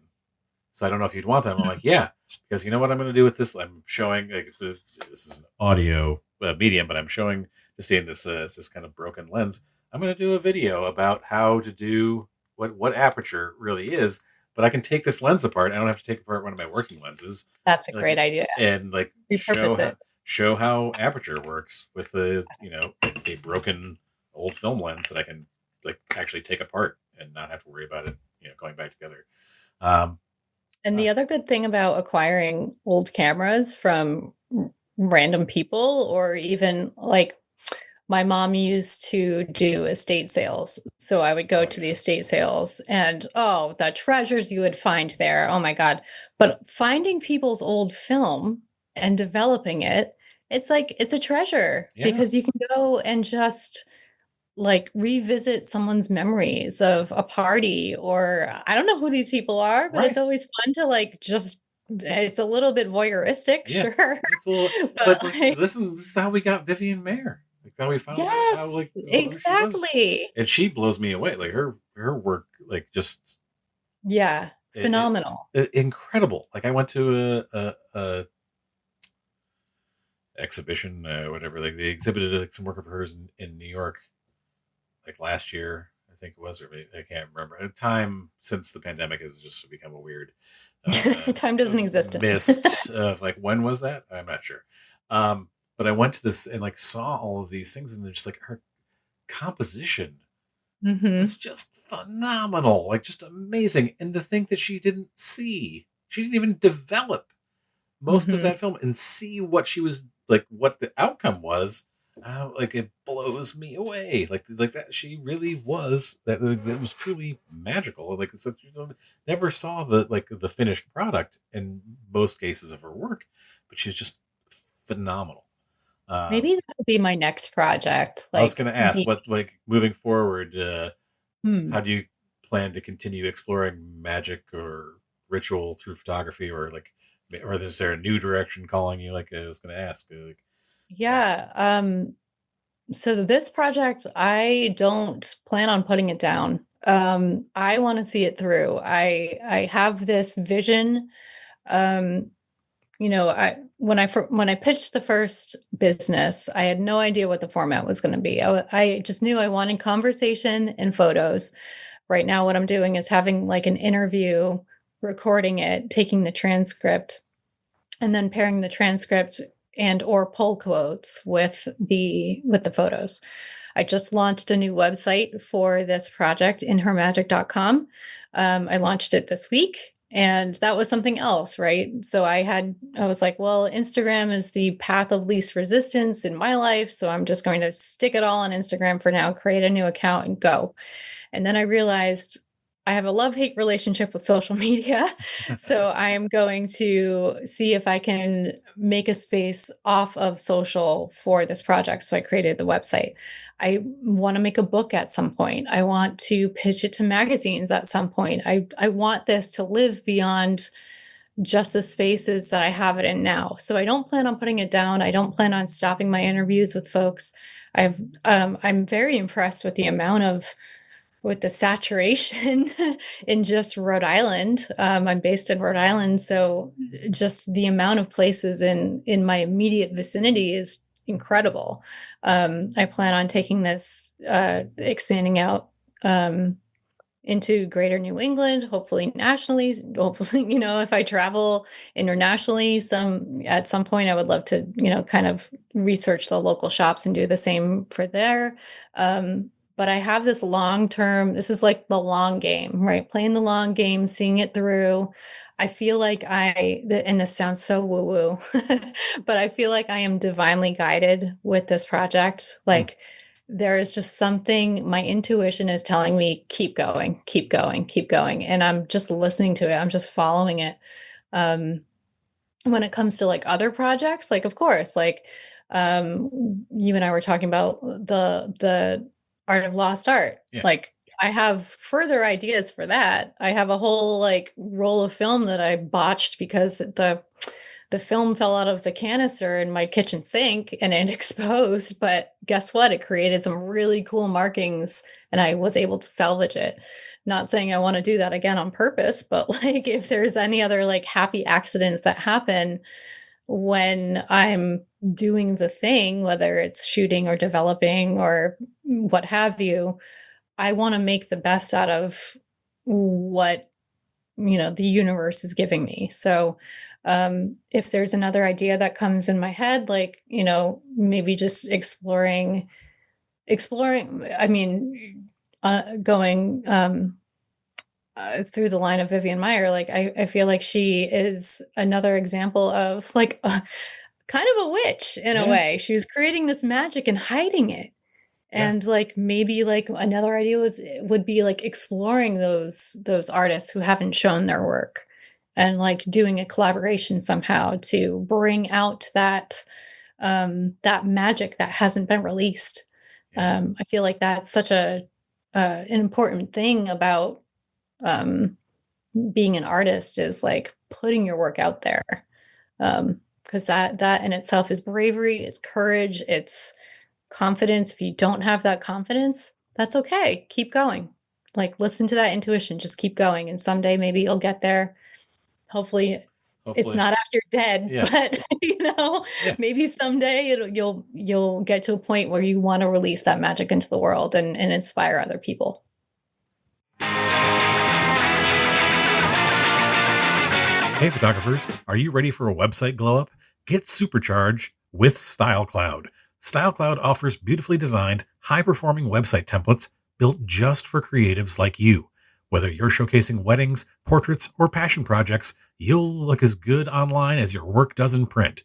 Speaker 1: So I don't know if you'd want them. I'm like, yeah, because you know what I'm going to do with this? I'm showing like this is an audio medium, but I'm showing just in this kind of broken lens. I'm going to do a video about how to do what aperture really is. But I can take this lens apart. I don't have to take apart one of my working lenses,
Speaker 3: That's a great
Speaker 1: like
Speaker 3: idea.
Speaker 1: and like
Speaker 3: Repurpose it.
Speaker 1: show how aperture works with the a broken old film lens that I can like actually take apart and not have to worry about it going back together. Um,
Speaker 3: And
Speaker 1: uh,
Speaker 3: the other good thing about acquiring old cameras from random people, or even like, my mom used to do estate sales. So I would go
Speaker 1: oh
Speaker 3: to the
Speaker 1: yeah,
Speaker 3: estate sales, and oh, the treasures you would find there. Oh my God. But finding people's old film and developing it, it's like it's a treasure
Speaker 1: yeah,
Speaker 3: because you can go and just like revisit someone's memories of a party, or I don't know who these people are, but it's
Speaker 1: right.
Speaker 3: always fun to like just, it's a little bit voyeuristic,
Speaker 1: Yeah,
Speaker 3: sure.
Speaker 1: it's a little,
Speaker 3: But
Speaker 1: but like,
Speaker 3: like,
Speaker 1: listen, this is how we got Vivian Mayer. Like how we found out how like
Speaker 3: yes,
Speaker 1: who she was,
Speaker 3: exactly.
Speaker 1: and she blows me away. Like her work, like just
Speaker 3: Yeah,
Speaker 1: it,
Speaker 3: phenomenal.
Speaker 1: incredible. Like I went to a exhibition, whatever. Like they exhibited like some work of hers in New York, like last year, I think it was, or maybe, I can't remember. A time since the pandemic has just become a weird
Speaker 3: Time doesn't exist.
Speaker 1: mist of like when was that? I'm not sure. But I went to this and like saw all of these things, and they're just like her composition was
Speaker 3: Mhm,
Speaker 1: just phenomenal, like just amazing. And the thing that she didn't see, she didn't even develop most of
Speaker 3: mhm.
Speaker 1: that film and see what she was like, what the outcome was. Like it blows me away. Like that, she really was that. That was truly magical. Like it's such, never saw the like the finished product in most cases of her work, but she's just phenomenal.
Speaker 3: Maybe that would be my next project.
Speaker 1: I was
Speaker 3: Like,
Speaker 1: going to ask, what, like, moving forward,
Speaker 3: hmm.
Speaker 1: how do you plan to continue exploring magic or ritual through photography, or like, or is there a new direction calling you? Like I was going to ask, like,
Speaker 3: Yeah. So this project, I don't plan on putting it down. I want to see it through. I have this vision. Um, I when I pitched the first business, I had no idea what the format was going to be. I just knew I wanted conversation and photos. Right now, what I'm doing is having like an interview, recording it, taking the transcript, and then pairing the transcript and or pull quotes with the photos. I just launched a new website for this project, inhermagic.com. I launched it this week, and that was something else, right? So I was like, well, Instagram is the path of least resistance in my life, so I'm just going to stick it all on Instagram for now, create a new account and go. And then I realized I have a love-hate relationship with social media. So I am going to see if I can make a space off of social for this project. So I created the website. I want to make a book at some point. I want to pitch it to magazines at some point. I want this to live beyond just the spaces that I have it in now. So I don't plan on putting it down. I don't plan on stopping my interviews with folks. I'm very impressed with the amount of with the saturation in just Rhode Island. I'm based in Rhode Island, so just the amount of places in my immediate vicinity is incredible. I plan on taking this, expanding out into greater New England, hopefully nationally. Hopefully, if I travel internationally, at some point, I would love to, kind of research the local shops and do the same for there. But I have this long term, this is like the long game, right? Playing the long game, seeing it through. I feel like and this sounds so woo woo, but I feel like I am divinely guided with this project. Like, there is just something, my intuition is telling me, keep going, keep going, keep going. And I'm just listening to it. I'm just following it. Um, when it comes to like other projects, like, of course, like, you and I were talking about the art of lost art.
Speaker 1: yeah,
Speaker 3: Like, I have further ideas for that. I have a whole like roll of film that I botched because the film fell out of the canister in my kitchen sink and it exposed. But guess what? It created some really cool markings and I was able to salvage it. Not saying I want to do that again on purpose, but like if there's any other like happy accidents that happen when I'm doing the thing, whether it's shooting or developing or what have you, I want to make the best out of what the universe is giving me. So if there's another idea that comes in my head, like, maybe just exploring, I mean, going through the line of Vivian Meyer, like I feel like she is another example of like kind of a witch in a
Speaker 1: yeah,
Speaker 3: way. She was creating this magic and hiding it.
Speaker 1: yeah,
Speaker 3: And like maybe like another idea would be like exploring those artists who haven't shown their work and like doing a collaboration somehow to bring out that magic that hasn't been released.
Speaker 1: yeah.
Speaker 3: I feel like that's such an important thing about being an artist is like putting your work out there. Because that in itself is bravery, it's courage, it's confidence. If you don't have that confidence, that's okay. Keep going. Like listen to that intuition, just keep going. And someday maybe you'll get there. Hopefully it's
Speaker 1: Hopefully,
Speaker 3: not after you're dead,
Speaker 1: yeah,
Speaker 3: but
Speaker 1: yeah.
Speaker 3: maybe someday you'll get to a point where you want to release that magic into the world and inspire other people.
Speaker 1: Hey, photographers, are you ready for a website glow up? Get supercharged with StyleCloud. StyleCloud offers beautifully designed, high performing website templates built just for creatives like you. Whether you're showcasing weddings, portraits, or passion projects, you'll look as good online as your work does in print.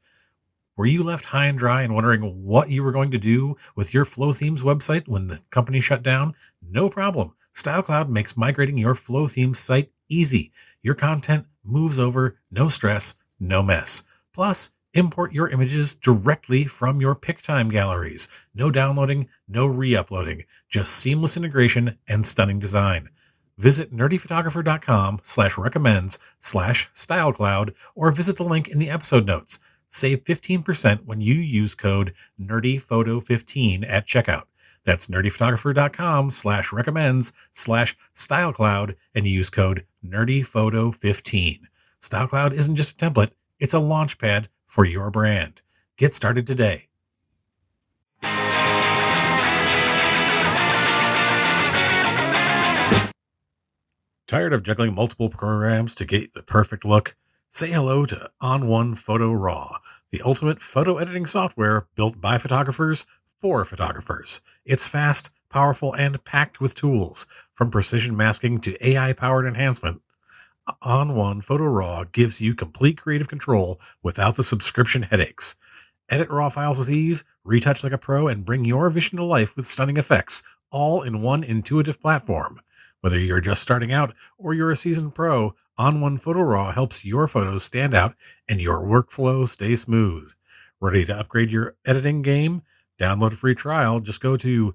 Speaker 1: Were you left high and dry and wondering what you were going to do with your Flow Themes website when the company shut down? No problem. StyleCloud makes migrating your Flow Themes site easy. Your content moves over, no stress, no mess. Plus, Import your images directly from your PicTime galleries. No downloading, no re-uploading, just seamless integration and stunning design. Visit nerdyphotographer.com/recommends/stylecloud or visit the link in the episode notes. Save 15% when you use code nerdyphoto15 at checkout. That's nerdyphotographer.com/recommends/stylecloud and use code nerdyphoto15. StyleCloud isn't just a template, it's a launchpad for your brand. Get started today. Tired of juggling multiple programs to get the perfect look? Say hello to On1 Photo Raw, the ultimate photo editing software built by photographers for photographers. It's fast, powerful, and packed with tools, from precision masking to AI-powered enhancement. On1 Photo Raw gives you complete creative control without the subscription headaches. Edit raw files with ease, retouch like a pro, and bring your vision to life with stunning effects, all in one intuitive platform. Whether you're just starting out or you're a seasoned pro, On1 Photo Raw helps your photos stand out and your workflow stay smooth. Ready to upgrade your editing game? Download a free trial. Just go to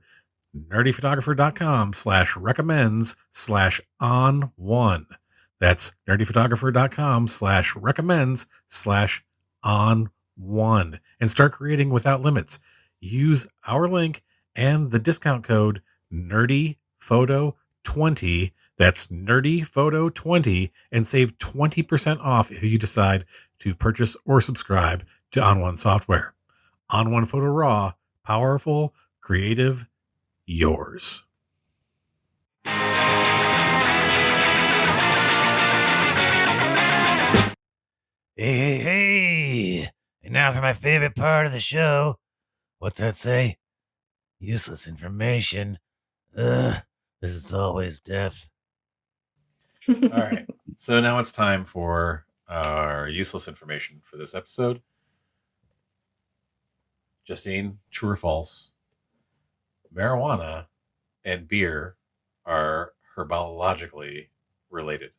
Speaker 1: nerdyphotographer.com/recommends/on1. That's nerdyphotographer.com/recommends/on1 and start creating without limits. Use our link and the discount code NERDYPHOTO20. That's NERDYPHOTO20 and save 20% off if you decide to purchase or subscribe to On1 software. On1 Photo Raw, powerful, creative, yours.
Speaker 4: Hey. And now for my favorite part of the show. What's that say? Useless information. This is always death.
Speaker 1: All right. So now it's time for our useless information for this episode. Justine, true or false? Marijuana and beer are herbologically related.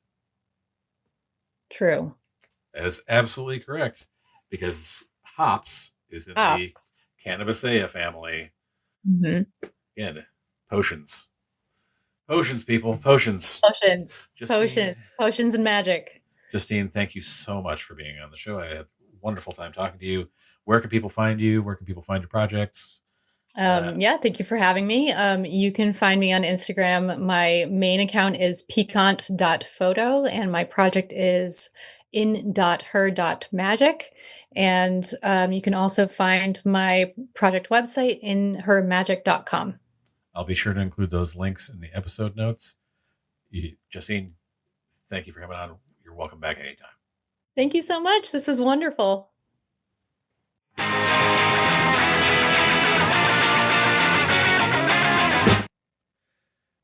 Speaker 3: True.
Speaker 1: That is absolutely correct, because hops is in the Cannabisaea family.
Speaker 3: Mm-hmm.
Speaker 1: Again, potions. Potions, people. Potions.
Speaker 3: Potions and magic.
Speaker 1: Justine, thank you so much for being on the show. I had a wonderful time talking to you. Where can people find you? Where can people find your projects?
Speaker 3: Thank you for having me. You can find me on Instagram. My main account is piquant.photo, and my project is in.her.magic. And you can also find my project website in hermagic.com.
Speaker 1: I'll be sure to include those links in the episode notes. Justine, thank you for coming on. You're welcome back anytime.
Speaker 3: Thank you so much. This was wonderful.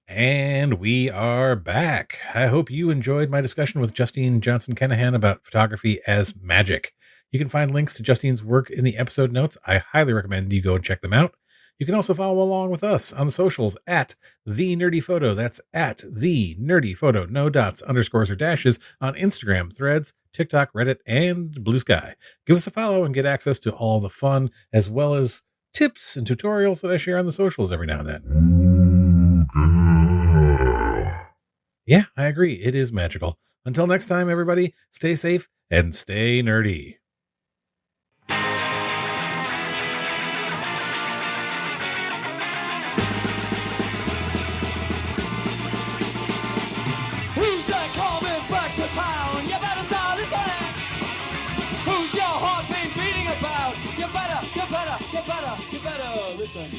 Speaker 1: And we are back. I hope you enjoyed my discussion with Justine Johnson-Kenahan about photography as magic. You can find links to Justine's work in the episode notes. I highly recommend you go and check them out. You can also follow along with us on the socials at The Nerdy Photo. That's at The Nerdy Photo, no dots, underscores, or dashes, on Instagram, Threads, TikTok, Reddit, and Blue Sky. Give us a follow and get access to all the fun, as well as tips and tutorials that I share on the socials every now and then. Yeah, I agree. It is magical. Until next time, everybody, stay safe and stay nerdy.
Speaker 5: Who's that coming back to town? You better start listening. Who's your heart been beating about? You better listen.